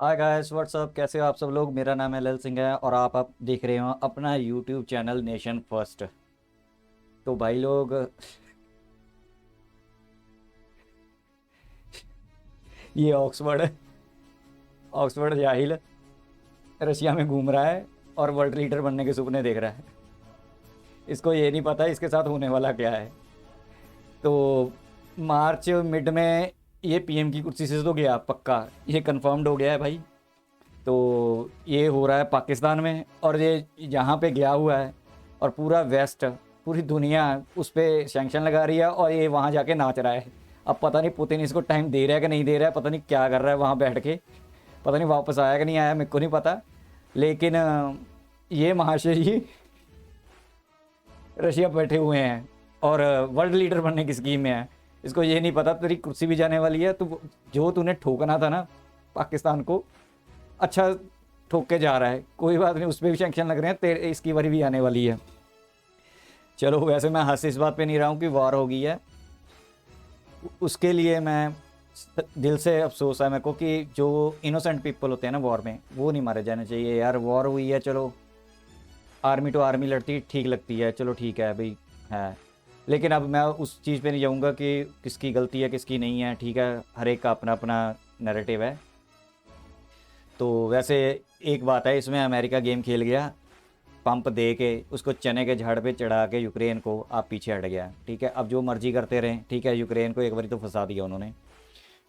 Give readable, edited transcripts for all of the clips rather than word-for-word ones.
Hi guys what's up, कैसे हो आप सब लोग। मेरा नाम है लल सिंह है और आप देख रहे हो अपना यूट्यूब चैनल नेशन फर्स्ट। तो भाई लोग, ये ऑक्सफोर्ड जाहिल रशिया में घूम रहा है और वर्ल्ड लीडर बनने के सपने देख रहा है। इसको ये नहीं पता इसके साथ होने वाला क्या है। तो मार्च मिड में ये पीएम की कुर्सी से तो गया पक्का, ये कंफर्म्ड हो गया है भाई। तो ये हो रहा है पाकिस्तान में और ये यहाँ पे गया हुआ है और पूरा वेस्ट, पूरी दुनिया उस पर सैंक्शन लगा रही है और ये वहाँ जाके नाच रहा है। अब पता नहीं पुतिन इसको टाइम दे रहा है कि नहीं दे रहा है, पता नहीं क्या कर रहा है वहाँ बैठ के, पता नहीं वापस आया कि नहीं आया, मेरे को नहीं पता। लेकिन ये महाशय जी रशिया बैठे हुए हैं और वर्ल्ड लीडर बनने की स्कीम में है। इसको ये नहीं पता तेरी कुर्सी भी जाने वाली है, तो जो तूने ठोकना था ना पाकिस्तान को, अच्छा ठोक के जा रहा है। कोई बात नहीं, उस पर भी सैंक्शन लग रहे हैं, तेरे इसकी बारी भी आने वाली है। चलो वैसे मैं हंस इस बात पे नहीं रहा हूँ कि वॉर हो गई है, उसके लिए मैं दिल से अफसोस है मेरे को कि जो इनोसेंट पीपल होते हैं ना वॉर में, वो नहीं मारे जाने चाहिए यार। वॉर हुई है, चलो आर्मी टू आर्मी लड़ती ठीक लगती है, चलो ठीक है भाई है। लेकिन अब मैं उस चीज़ पे नहीं जाऊँगा कि किसकी गलती है किसकी नहीं है, ठीक है, हर एक का अपना अपना नैरेटिव है। तो वैसे एक बात है, इसमें अमेरिका गेम खेल गया, पंप दे के उसको चने के झाड़ पे चढ़ा के यूक्रेन को आप पीछे हट गया। ठीक है, अब जो मर्जी करते रहें, ठीक है, यूक्रेन को एक बारी तो फंसा दिया उन्होंने।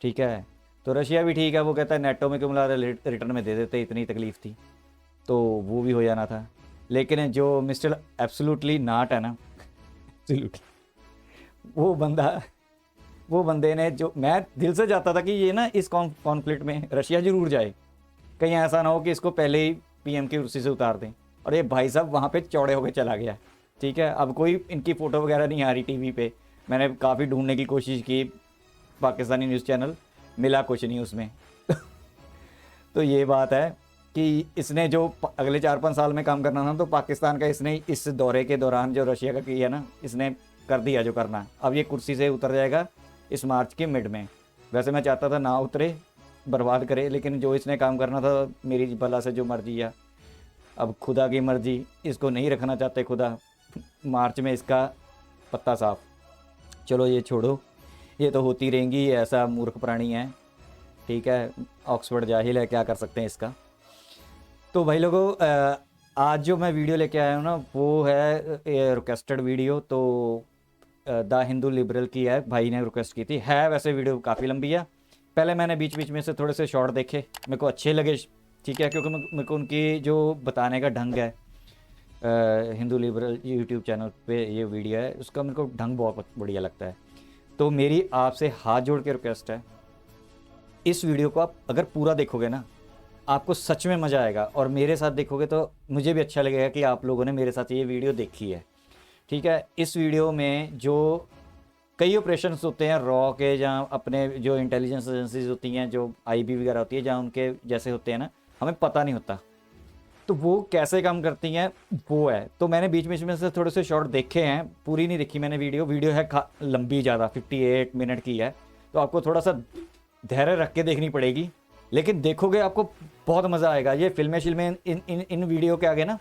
ठीक है, तो रशिया भी ठीक है, वो कहता है नेटो में क्यों मिला रहे, रिटर्न में दे देते, इतनी तकलीफ थी तो वो भी हो जाना था। लेकिन जो मिस्टर एब्सोल्युटली नाट है ना, एब्सोल्युटली वो बंदा, वो बंदे ने, जो मैं दिल से चाहता था कि ये ना इस कॉन्फ्लिक्ट में रशिया जरूर जाए, कहीं ऐसा ना हो कि इसको पहले ही पीएम की कुर्सी से उतार दें। और ये भाई साहब वहाँ पे चौड़े होके चला गया। ठीक है, अब कोई इनकी फ़ोटो वगैरह नहीं आ रही टीवी पे, मैंने काफ़ी ढूंढने की कोशिश की, पाकिस्तानी न्यूज़ चैनल मिला कुछ नहीं उसमें। तो ये बात है कि इसने जो अगले 4-5 साल में काम करना था तो पाकिस्तान का इसने इस दौरे के दौरान जो रशिया का किया ना, इसने कर दिया जो करना। अब ये कुर्सी से उतर जाएगा इस मार्च के मिड में। वैसे मैं चाहता था ना उतरे, बर्बाद करे, लेकिन जो इसने काम करना था मेरी भला से जो मर्जी है, अब खुदा की मर्जी, इसको नहीं रखना चाहते खुदा, मार्च में इसका पत्ता साफ। चलो ये छोड़ो, ये तो होती रहेंगी, ये ऐसा मूर्ख प्राणी है। ठीक है, ऑक्सफोर्ड जाहिल है, क्या कर सकते हैं इसका। तो भाई लोगों, आज जो मैं वीडियो लेके आया हूँ ना, वो है रिक्वेस्टेड वीडियो। तो द हिंदू लिबरल की है, भाई ने रिक्वेस्ट की थी, है वैसे वीडियो काफ़ी लंबी है। पहले मैंने बीच बीच में से थोड़े से शॉर्ट देखे, मेरे को अच्छे लगे। ठीक है, क्योंकि मेरे को उनकी जो बताने का ढंग है, हिंदू लिबरल यूट्यूब चैनल पे ये वीडियो है, उसका मेरे को ढंग बहुत बढ़िया लगता है। तो मेरी आपसे हाथ जोड़ के रिक्वेस्ट है, इस वीडियो को आप अगर पूरा देखोगे ना, आपको सच में मज़ा आएगा, और मेरे साथ देखोगे तो मुझे भी अच्छा लगेगा कि आप लोगों ने मेरे साथ ये वीडियो देखी है। ठीक है, इस वीडियो में जो कई ऑपरेशंस होते हैं रॉ के, जहाँ अपने जो इंटेलिजेंस एजेंसीज होती हैं, जो आईबी वगैरह होती है, जहाँ उनके जैसे होते हैं ना, हमें पता नहीं होता तो वो कैसे काम करती हैं, वो है। तो मैंने बीच बीच में से थोड़े से शॉर्ट देखे हैं, पूरी नहीं देखी मैंने वीडियो, वीडियो है लंबी ज़्यादा, 58 मिनट की है। तो आपको थोड़ा सा धैर्य रख के देखनी पड़ेगी, लेकिन देखोगे आपको बहुत मज़ा आएगा। ये फिल्में शिल्में इन वीडियो के आगे ना,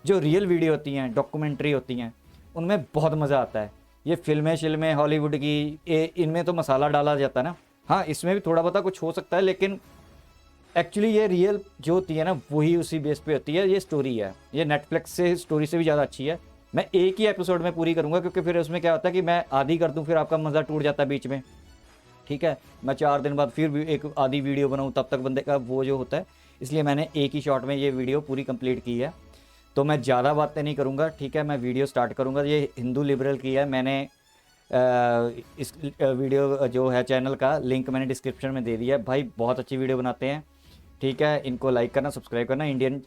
जो रियल वीडियो होती हैं, डॉक्यूमेंट्री होती हैं, उनमें बहुत मज़ा आता है। ये फिल्में शिल्में हॉलीवुड की, इनमें तो मसाला डाला जाता है ना, हाँ इसमें भी थोड़ा बहुत कुछ हो सकता है, लेकिन एक्चुअली ये रियल जो होती है ना, वही उसी बेस पे होती है। ये स्टोरी है, ये नेटफ्लिक्स से स्टोरी से भी ज़्यादा अच्छी है। मैं एक ही एपिसोड में पूरी करूँगा, क्योंकि फिर उसमें क्या होता है कि मैं आधी कर दूँ फिर आपका मज़ा टूट जाता है बीच में। ठीक है, मैं 4 दिन बाद फिर भी एक आधी वीडियो बनाऊँ, तब तक बंदे का वो जो होता है, इसलिए मैंने एक ही शॉट में ये वीडियो पूरी कंप्लीट की है। तो मैं ज़्यादा बातें नहीं करूँगा, ठीक है, मैं वीडियो स्टार्ट करूँगा। ये हिंदू लिबरल की है, मैंने इस वीडियो जो है चैनल का लिंक मैंने डिस्क्रिप्शन में दे दिया है। भाई बहुत अच्छी वीडियो बनाते हैं। ठीक है, इनको लाइक करना, सब्सक्राइब करना, इंडियन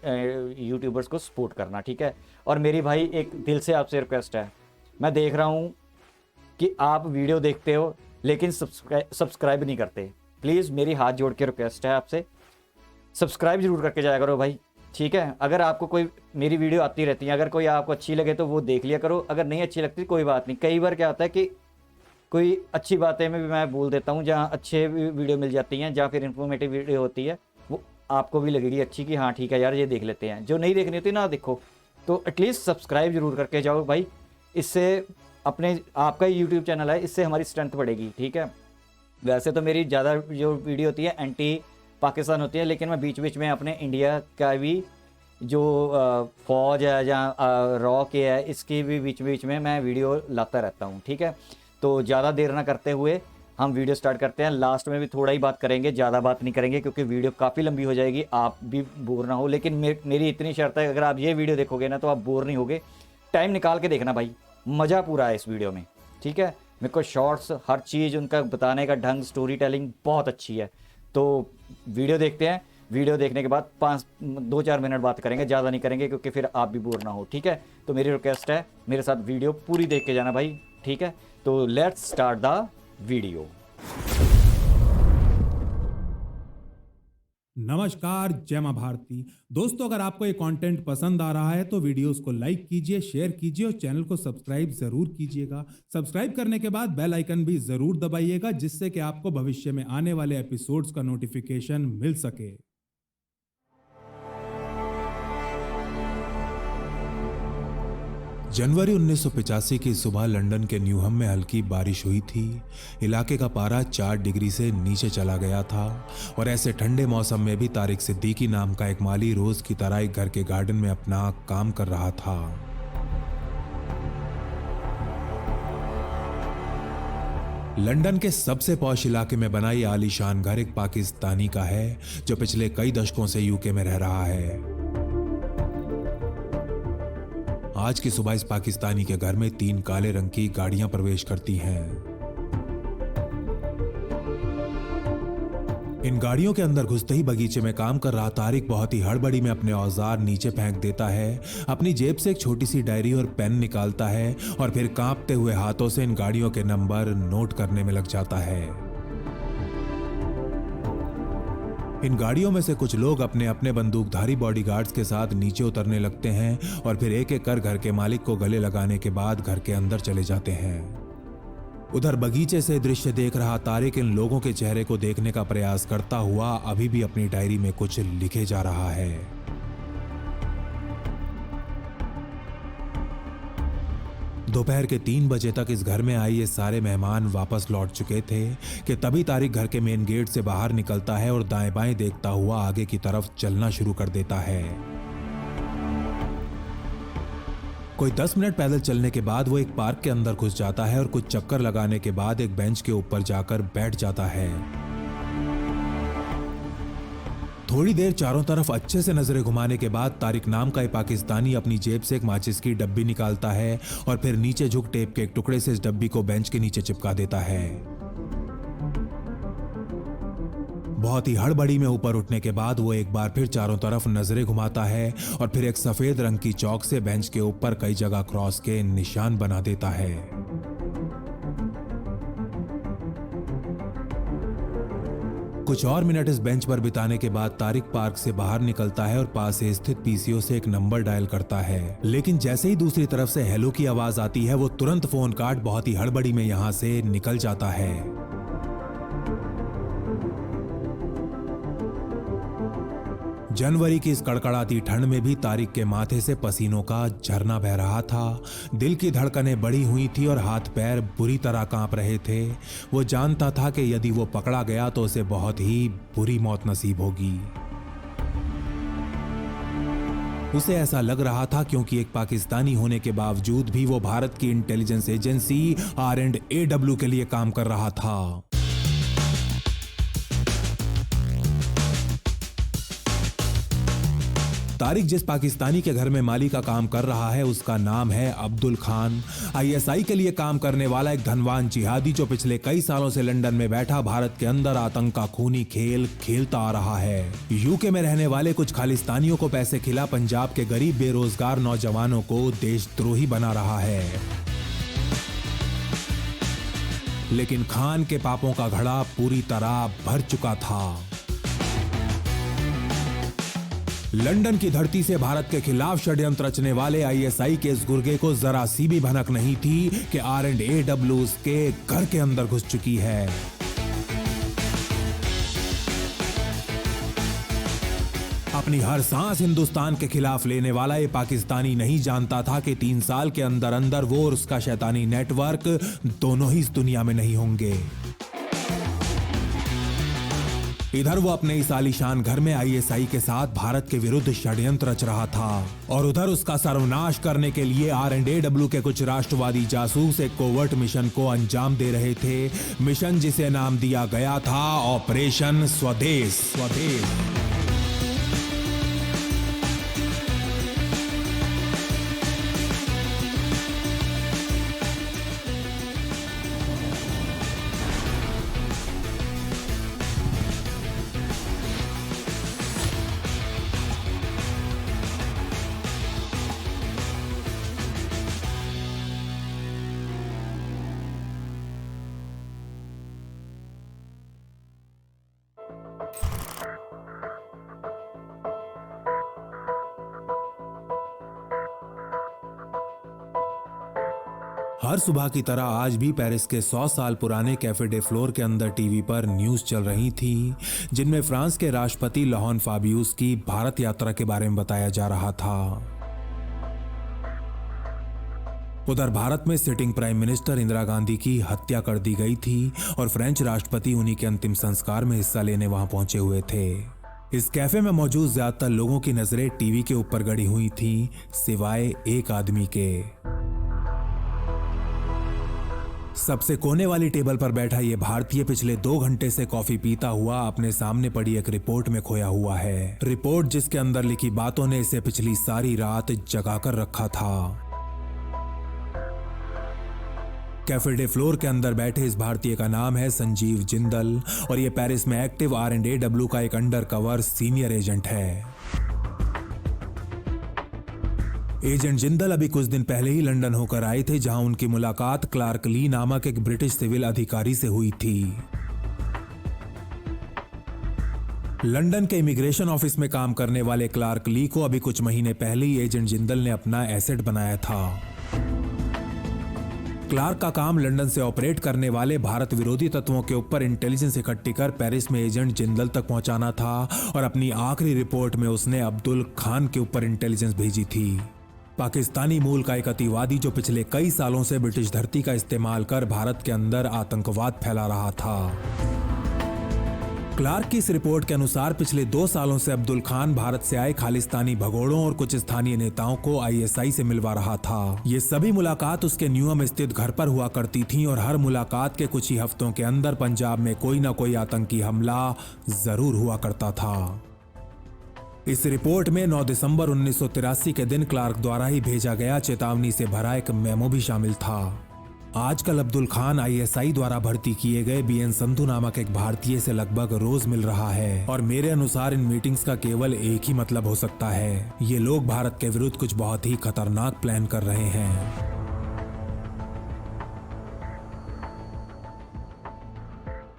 यूट्यूबर्स को सपोर्ट करना। ठीक है, और मेरी भाई एक दिल से आपसे रिक्वेस्ट है, मैं देख रहा हूँ कि आप वीडियो देखते हो लेकिन सब्सक्राइब नहीं करते। प्लीज़ मेरी हाथ जोड़ के रिक्वेस्ट है आपसे, सब्सक्राइब जरूर करके जाया करो भाई। ठीक है, अगर आपको कोई मेरी वीडियो आती रहती है, अगर कोई आपको अच्छी लगे तो वो देख लिया करो, अगर नहीं अच्छी लगती कोई बात नहीं। कई बार क्या होता है कि कोई अच्छी बातें में भी मैं बोल देता हूँ, जहाँ अच्छे वीडियो मिल जाती हैं, जहाँ फिर इन्फॉर्मेटिव वीडियो होती है, वो आपको भी लगेगी अच्छी कि हाँ ठीक है यार ये देख लेते हैं। जो नहीं देखनी होती ना देखो, तो एटलीस्ट सब्सक्राइब जरूर करके जाओ भाई, इससे अपने आपका ही यूट्यूब चैनल है, इससे हमारी स्ट्रेंथ बढ़ेगी, ठीक है। वैसे तो मेरी ज़्यादा जो वीडियो होती है एंटी पाकिस्तान होती है, लेकिन मैं बीच बीच में अपने इंडिया का भी जो फ़ौज है या रॉ के है, इसकी भी बीच बीच में मैं वीडियो लाता रहता हूँ, ठीक है। तो ज़्यादा देर ना करते हुए हम वीडियो स्टार्ट करते हैं। लास्ट में भी थोड़ा ही बात करेंगे, ज़्यादा बात नहीं करेंगे क्योंकि वीडियो काफ़ी लंबी हो जाएगी, आप भी बोर ना हो। लेकिन मेरी इतनी शर्त है, अगर आप ये वीडियो देखोगे ना तो आप बोर नहीं होगे। टाइम निकाल के देखना भाई, मज़ा पूरा है इस वीडियो में, ठीक है। मेरे को शॉर्ट्स, हर चीज़ उनका बताने का ढंग, स्टोरी टेलिंग बहुत अच्छी है। तो वीडियो देखते हैं, वीडियो देखने के बाद 2-4 मिनट बात करेंगे, ज़्यादा नहीं करेंगे क्योंकि फिर आप भी बोर ना हो, ठीक है। तो मेरी रिक्वेस्ट है मेरे साथ वीडियो पूरी देख के जाना भाई, ठीक है। तो लेट्स स्टार्ट द वीडियो। नमस्कार, जय मां भारती। दोस्तों, अगर आपको ये कंटेंट पसंद आ रहा है तो वीडियोस को लाइक कीजिए, शेयर कीजिए और चैनल को सब्सक्राइब जरूर कीजिएगा। सब्सक्राइब करने के बाद बेल आइकन भी जरूर दबाइएगा, जिससे कि आपको भविष्य में आने वाले एपिसोड्स का नोटिफिकेशन मिल सके। जनवरी 1985 की सुबह लंदन के न्यूहम में हल्की बारिश हुई थी। इलाके का पारा 4 डिग्री से नीचे चला गया था और ऐसे ठंडे मौसम में भी तारिक सिद्दीकी नाम का एक माली रोज की तरह एक घर के गार्डन में अपना काम कर रहा था। लंदन के सबसे पॉश इलाके में बना ये आलीशान घर एक पाकिस्तानी का है जो पिछले कई दशकों से यूके में रह रहा है। आज की सुबह इस पाकिस्तानी के घर में 3 काले रंग की गाड़ियां प्रवेश करती हैं। इन गाड़ियों के अंदर घुसते ही बगीचे में काम कर रहा तारिक बहुत ही हड़बड़ी में अपने औजार नीचे फेंक देता है, अपनी जेब से एक छोटी सी डायरी और पेन निकालता है और फिर कांपते हुए हाथों से इन गाड़ियों के नंबर नोट करने में लग जाता है। इन गाड़ियों में से कुछ लोग अपने अपने बंदूकधारी बॉडीगार्ड्स के साथ नीचे उतरने लगते हैं और फिर एक एक कर घर के मालिक को गले लगाने के बाद घर के अंदर चले जाते हैं। उधर बगीचे से दृश्य देख रहा तारिक इन लोगों के चेहरे को देखने का प्रयास करता हुआ अभी भी अपनी डायरी में कुछ लिखे जा रहा है। दोपहर के 3 बजे तक इस घर में आए ये सारे मेहमान वापस लौट चुके थे कि तभी तारिक घर के मेन गेट से बाहर निकलता है और दाएं बाएं देखता हुआ आगे की तरफ चलना शुरू कर देता है। कोई 10 मिनट पैदल चलने के बाद वो एक पार्क के अंदर घुस जाता है और कुछ चक्कर लगाने के बाद एक बेंच के ऊपर जाकर बैठ जाता है। थोड़ी देर चारों तरफ अच्छे से नजरें घुमाने के बाद तारिक नाम का एक पाकिस्तानी अपनी जेब से एक माचिस की डब्बी निकालता है और फिर नीचे झुक टेप के एक टुकड़े से इस डब्बी को बेंच के नीचे चिपका देता है। बहुत ही हड़बड़ी में ऊपर उठने के बाद वो एक बार फिर चारों तरफ नजरें घुमाता है और फिर एक सफेद रंग की चौक से बेंच के ऊपर कई जगह क्रॉस के निशान बना देता है। कुछ और मिनट इस बेंच पर बिताने के बाद तारिक पार्क से बाहर निकलता है और पास से स्थित पीसीओ से एक नंबर डायल करता है, लेकिन जैसे ही दूसरी तरफ से हेलो की आवाज आती है वो तुरंत फोन काट बहुत ही हड़बड़ी में यहां से निकल जाता है। जनवरी की इस कड़कड़ाती ठंड में भी तारिक के माथे से पसीनों का झरना बह रहा था। दिल की धड़कनें बढ़ी हुई थी और हाथ पैर बुरी तरह कांप रहे थे। वो जानता था कि यदि वो पकड़ा गया तो उसे बहुत ही बुरी मौत नसीब होगी। उसे ऐसा लग रहा था क्योंकि एक पाकिस्तानी होने के बावजूद भी वो भारत की इंटेलिजेंस एजेंसी R&AW के लिए काम कर रहा था। तारिक जिस पाकिस्तानी के घर में माली का काम कर रहा है उसका नाम है अब्दुल खान। ISI के लिए काम करने वाला एक धनवान जिहादी जो पिछले कई सालों से लंदन में बैठा भारत के अंदर आतंक का खूनी खेल खेलता आ रहा है। यूके में रहने वाले कुछ खालिस्तानियों को पैसे खिला पंजाब के गरीब बेरोजगार नौजवानों को देशद्रोही बना रहा है। लेकिन खान के पापों का घड़ा पूरी तरह भर चुका था। लंदन की धरती से भारत के खिलाफ षड्यंत्र रचने वाले ISI के इस गुर्गे को जरा सी भी भनक नहीं थी कि R&AW उसके घर के अंदर घुस चुकी है। अपनी हर सांस हिंदुस्तान के खिलाफ लेने वाला ये पाकिस्तानी नहीं जानता था कि 3 साल के अंदर अंदर वो और उसका शैतानी नेटवर्क दोनों ही इस दुनिया में नहीं होंगे। इधर वो अपने इस आलीशान घर में आईएसआई के साथ भारत के विरुद्ध षड्यंत्र रच रहा था और उधर उसका सर्वनाश करने के लिए R&AW के कुछ राष्ट्रवादी जासूस एक कोवर्ट मिशन को अंजाम दे रहे थे। मिशन जिसे नाम दिया गया था ऑपरेशन स्वदेश। हर सुबह की तरह आज भी पेरिस के 100 साल पुराने कैफे डे फ्लोर के अंदर टीवी पर न्यूज चल रही थी, जिनमें फ्रांस के राष्ट्रपति लोहन फाबियुस की भारत यात्रा के बारे में बताया जा रहा था। उधर भारत में sitting prime minister Indira Gandhi की हत्या कर दी गई थी और फ्रेंच राष्ट्रपति उन्हीं के अंतिम संस्कार में हिस्सा लेने वहां पहुंचे हुए थे। इस कैफे में मौजूद ज्यादातर लोगों की नजरें टीवी के ऊपर गड़ी हुई थी, सिवाय एक आदमी के। सबसे कोने वाली टेबल पर बैठा ये भारतीय पिछले 2 घंटे से कॉफी पीता हुआ अपने सामने पड़ी एक रिपोर्ट में खोया हुआ है। रिपोर्ट जिसके अंदर लिखी बातों ने इसे पिछली सारी रात जगाकर रखा था। कैफे डे फ्लोर के अंदर बैठे इस भारतीय का नाम है संजीव जिंदल और ये पेरिस में एक्टिव R&AW का एक अंडरकवर सीनियर एजेंट है। एजेंट जिंदल अभी कुछ दिन पहले ही लंदन होकर आए थे, जहां उनकी मुलाकात क्लार्क ली नामक एक ब्रिटिश सिविल अधिकारी से हुई थी। लंदन के इमिग्रेशन ऑफिस में काम करने वाले क्लार्क ली को अभी कुछ महीने पहले ही एजेंट जिंदल ने अपना एसेट बनाया था। क्लार्क का काम लंदन से ऑपरेट करने वाले भारत विरोधी तत्वों के ऊपर इंटेलिजेंस इकट्ठी कर पेरिस में एजेंट जिंदल तक पहुंचाना था और अपनी आखिरी रिपोर्ट में उसने अब्दुल खान के ऊपर इंटेलिजेंस भेजी थी। पाकिस्तानी मूल का एक अतिवादी जो पिछले कई सालों से ब्रिटिश धरती का इस्तेमाल कर भारत के अंदर आतंकवाद फैला रहा था। क्लार्क की इस रिपोर्ट के अनुसार पिछले 2 सालों से अब्दुल खान भारत से आए खालिस्तानी भगोड़ों और कुछ स्थानीय नेताओं को आईएसआई से मिलवा रहा था। ये सभी मुलाकात उसके न्यूयॉर्क स्थित घर पर हुआ करती थीं और हर मुलाकात के कुछ ही हफ्तों के अंदर पंजाब में कोई ना कोई आतंकी हमला जरूर हुआ करता था। इस रिपोर्ट में 9 दिसंबर 1983 के दिन क्लार्क द्वारा ही भेजा गया चेतावनी से भरा एक मेमो भी शामिल था। आजकल अब्दुल खान आईएसआई द्वारा भर्ती किए गए बीएन संधू नामक एक भारतीय से लगभग रोज मिल रहा है और मेरे अनुसार इन मीटिंग्स का केवल एक ही मतलब हो सकता है, ये लोग भारत के विरुद्ध कुछ बहुत ही खतरनाक प्लान कर रहे हैं।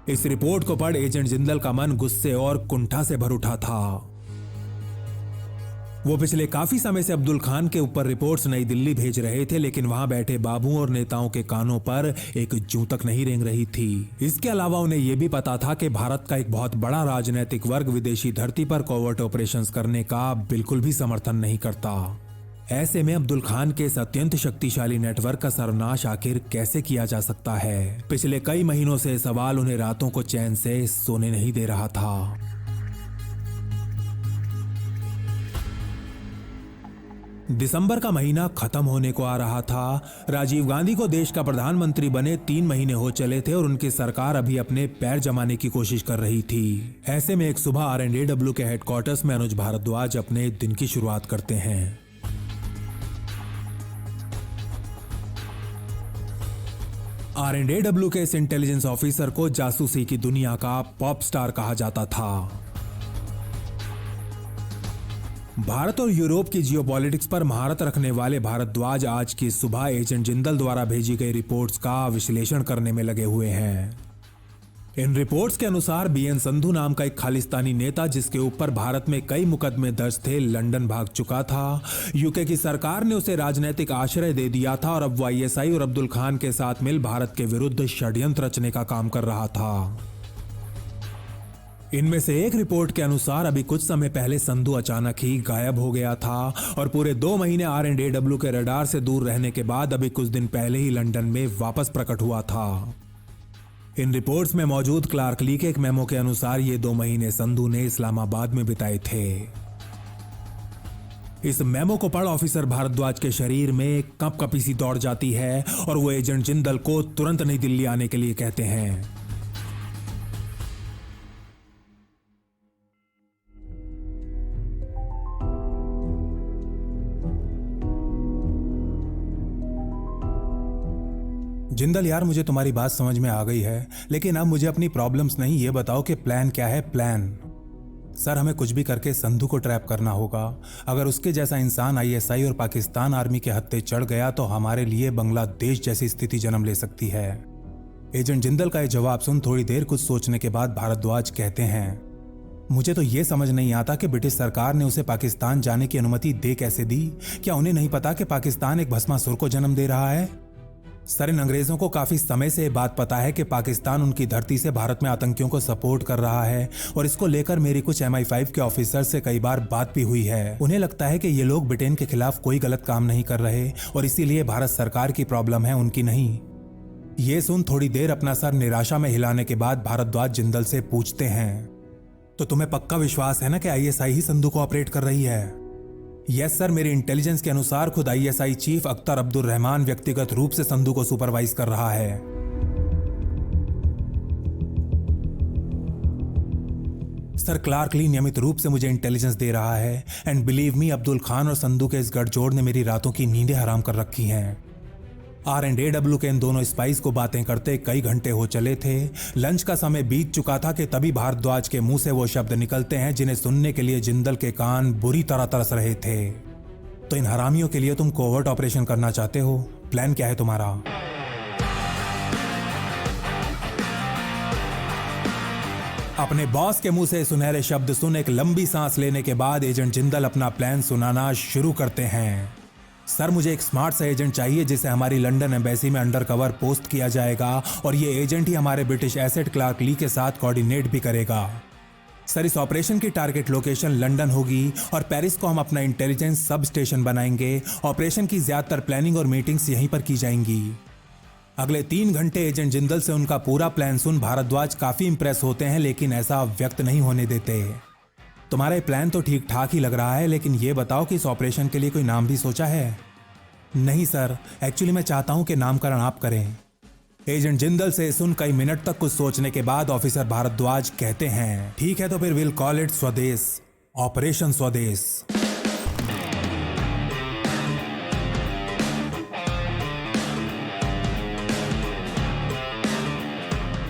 इस रिपोर्ट को पढ़ एजेंट जिंदल का मन गुस्से और कुंठा से भर उठा था। वो पिछले काफी समय से अब्दुल खान के ऊपर रिपोर्ट्स नई दिल्ली भेज रहे थे, लेकिन वहां बैठे बाबू और नेताओं के कानों पर एक जूं तक नहीं रेंग रही थी। इसके अलावा उन्हें यह भी पता था कि भारत का एक बहुत बड़ा राजनीतिक वर्ग विदेशी धरती पर कोवर्ट ऑपरेशंस करने का बिल्कुल भी समर्थन नहीं करता। ऐसे में अब्दुल खान के इस अत्यंत शक्तिशाली नेटवर्क का सर्वनाश आखिर कैसे किया जा सकता है? पिछले कई महीनों से सवाल उन्हें रातों को चैन से सोने नहीं दे रहा था। दिसंबर का महीना खत्म होने को आ रहा था। राजीव गांधी को देश का प्रधानमंत्री बने 3 महीने हो चले थे और उनकी सरकार अभी अपने पैर जमाने की कोशिश कर रही थी। ऐसे में एक सुबह R&AW के हेडक्वार्टर्स में अनुज भारद्वाज अपने दिन की शुरुआत करते हैं। R&AW के इस इंटेलिजेंस ऑफिसर को जासूसी की दुनिया का पॉप स्टार कहा जाता था। भारत और यूरोप की जियोपॉलिटिक्स पर महारत रखने वाले भारद्वाज आज की सुबह एजेंट जिंदल द्वारा भेजी गई रिपोर्ट्स का विश्लेषण करने में लगे हुए हैं। इन रिपोर्ट्स के अनुसार बीएन संधू नाम का एक खालिस्तानी नेता जिसके ऊपर भारत में कई मुकदमे दर्ज थे, लंदन भाग चुका था। यूके की सरकार ने उसे राजनीतिक आश्रय दे दिया था और अब वो आईएसआई और अब्दुल खान के साथ मिल भारत के विरुद्ध षड्यंत्र रचने का काम कर रहा था। इनमें से एक रिपोर्ट के अनुसार अभी कुछ समय पहले संधू अचानक ही गायब हो गया था और पूरे 2 महीने RNAW के रडार से दूर रहने के बाद अभी कुछ दिन पहले ही लंदन में वापस प्रकट हुआ था। इन रिपोर्ट्स में मौजूद क्लार्क ली के एक मेमो के अनुसार ये 2 महीने संधू ने इस्लामाबाद में बिताए थे। इस मेमो को पढ़ ऑफिसर भारद्वाज के शरीर में कंपकपी सी दौड़ जाती है और वो एजेंट जिंदल को तुरंत नई दिल्ली आने के लिए कहते हैं। जिंदल यार, मुझे तुम्हारी बात समझ में आ गई है, लेकिन अब मुझे अपनी प्रॉब्लम्स नहीं, ये बताओ कि प्लान क्या है। प्लान सर, हमें कुछ भी करके संधू को ट्रैप करना होगा। अगर उसके जैसा इंसान ISI और पाकिस्तान आर्मी के हत्थे चढ़ गया तो हमारे लिए बांग्लादेश जैसी स्थिति जन्म ले सकती है। एजेंट जिंदल का यह जवाब सुन थोड़ी देर कुछ सोचने के बाद भारद्वाज कहते हैं, मुझे तो यह समझ नहीं आता कि ब्रिटिश सरकार ने उसे पाकिस्तान जाने की अनुमति दे कैसे दी। क्या उन्हें नहीं पता कि पाकिस्तान एक भस्मासुर को जन्म दे रहा है? सर, इन अंग्रेजों को काफी समय से बात पता है कि पाकिस्तान उनकी धरती से भारत में आतंकियों को सपोर्ट कर रहा है और इसको लेकर मेरी कुछ MI5 के ऑफिसर से कई बार बात भी हुई है। उन्हें लगता है कि ये लोग ब्रिटेन के खिलाफ कोई गलत काम नहीं कर रहे और इसीलिए भारत सरकार की प्रॉब्लम है, उनकी नहीं। ये सुन थोड़ी देर अपना सर निराशा में हिलाने के बाद भारद्वाज जिंदल से पूछते हैं, तो तुम्हें पक्का विश्वास है ना कि ISI ही संधू को ऑपरेट कर रही है? यस सर, मेरी इंटेलिजेंस के अनुसार खुद ISI चीफ अख्तर अब्दुल रहमान व्यक्तिगत रूप से संधू को सुपरवाइज कर रहा है। सर, क्लार्क ली नियमित रूप से मुझे इंटेलिजेंस दे रहा है and believe me, Abdul Khan और संधू के इस गठजोड़ ने मेरी रातों की नींदें हराम कर रखी हैं। RNAW के इन दोनों स्पाइस को बातें करते कई घंटे हो चले थे। लंच का समय बीत चुका था कि तभी भारद्वाज के मुंह से वो शब्द निकलते हैं जिन्हें सुनने के लिए जिंदल के कान बुरी तरह तरस रहे थे। तो इन हरामियों के लिए तुम कोवर्ट ऑपरेशन करना चाहते हो? प्लान क्या है तुम्हारा? अपने बॉस के मुंह से सुनहरे शब्द सुन एक लंबी सांस लेने के बाद एजेंट जिंदल अपना प्लान सुनाना शुरू करते हैं। सर, मुझे एक स्मार्ट सा एजेंट चाहिए जिसे हमारी लंदन एम्बेसी में अंडरकवर पोस्ट किया जाएगा और ये एजेंट ही हमारे ब्रिटिश एसेट क्लार्क ली के साथ कोऑर्डिनेट भी करेगा। सर, इस ऑपरेशन की टारगेट लोकेशन लंदन होगी और पेरिस को हम अपना इंटेलिजेंस सब स्टेशन बनाएंगे। ऑपरेशन की ज्यादातर प्लानिंग और मीटिंग्स यहीं पर की जाएंगी। अगले 3 घंटे एजेंट जिंदल से उनका पूरा प्लान सुन भारद्वाज काफी इंप्रेस होते हैं, लेकिन ऐसा व्यक्त नहीं होने देते। तुम्हारा प्लान तो ठीक ठाक ही लग रहा है, लेकिन यह बताओ कि इस ऑपरेशन के लिए कोई नाम भी सोचा है? नहीं सर, एक्चुअली मैं चाहता हूं कि नामकरण आप करें। एजेंट जिंदल से सुन कई मिनट तक कुछ सोचने के बाद ऑफिसर भारद्वाज कहते हैं, ठीक है तो फिर विल कॉल इट स्वदेश, ऑपरेशन स्वदेश।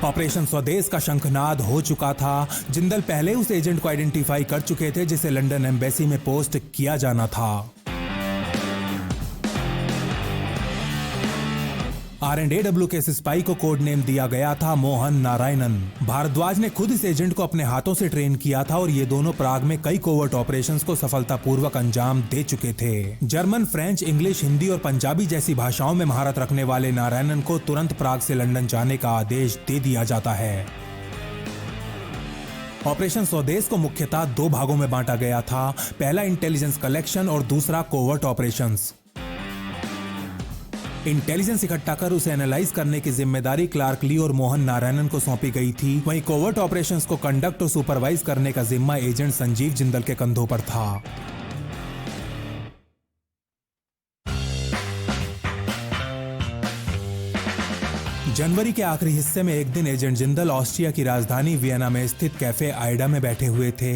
ऑपरेशन स्वदेश का शंखनाद हो चुका था। जिंदल पहले उस एजेंट को आइडेंटिफाई कर चुके थे जिसे लंदन एम्बेसी में पोस्ट किया जाना था। RNAW के स्पाई को कोड नेम दिया गया था मोहन नारायणन। भारद्वाज ने खुद इस एजेंट को अपने हाथों से ट्रेन किया था और ये दोनों प्राग में कई कोवर्ट ऑपरेशंस को सफलतापूर्वक अंजाम दे चुके थे। जर्मन, फ्रेंच, इंग्लिश, हिंदी और पंजाबी जैसी भाषाओं में महारत रखने वाले नारायणन को तुरंत प्राग से लंदन जाने का आदेश दे दिया जाता है। ऑपरेशन स्वदेश को मुख्यतः 2 भागों में बांटा गया था, पहला इंटेलिजेंस कलेक्शन और दूसरा कोवर्ट ऑपरेशंस। इंटेलिजेंस इकट्ठा कर उसे एनालाइज करने की जिम्मेदारी क्लार्क ली और मोहन नारायणन को सौंपी गई थी। वहीं कोवर्ट ऑपरेशंस को कंडक्ट और सुपरवाइज करने का जिम्मा एजेंट संजीव जिंदल के कंधों पर था। जनवरी के आखिरी हिस्से में एक दिन एजेंट जिंदल ऑस्ट्रिया की राजधानी वियना में स्थित कैफे आइडा में बैठे हुए थे।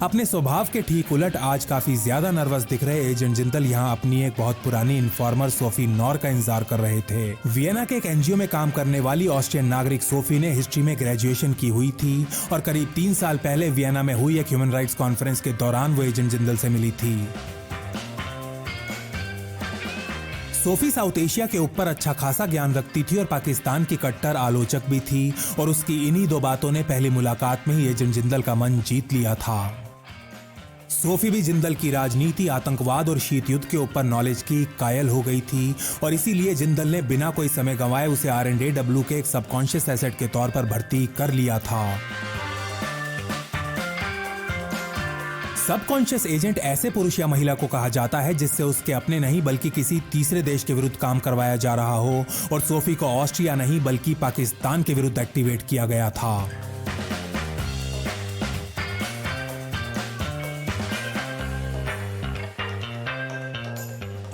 अपने स्वभाव के ठीक उलट आज काफी ज्यादा नर्वस दिख रहे एजेंट जिंदल यहाँ अपनी एक बहुत पुरानी इन्फॉर्मर सोफी नॉर का इंतजार कर रहे थे। वियना के एक NGO में काम करने वाली ऑस्ट्रियन नागरिक सोफी ने हिस्ट्री में ग्रेजुएशन की हुई थी और करीब 3 साल पहले वियना में हुई एक ह्यूमन राइट्स कॉन्फ्रेंस के दौरान वो एजेंट जिंदल से मिली थी। सोफी साउथ एशिया के ऊपर अच्छा खासा ज्ञान रखती थी और पाकिस्तान की कट्टर आलोचक भी थी और उसकी इन्हीं 2 बातों ने पहली मुलाकात में ही एजेंट जिंदल का मन जीत लिया था। सोफी भी जिंदल की राजनीति, आतंकवाद और शीत युद्ध के ऊपर नॉलेज की कायल हो गई थी और इसीलिए जिंदल ने बिना कोई समय गंवाए उसे RNAW के एक सबकॉन्शियस एसेट के तौर पर भर्ती कर लिया था। सबकॉन्शियस एजेंट ऐसे पुरुष या महिला को कहा जाता है जिससे उसके अपने नहीं बल्कि किसी तीसरे देश के विरुद्ध काम करवाया जा रहा हो, और सोफी को ऑस्ट्रिया नहीं बल्कि पाकिस्तान के विरुद्ध एक्टिवेट किया गया था।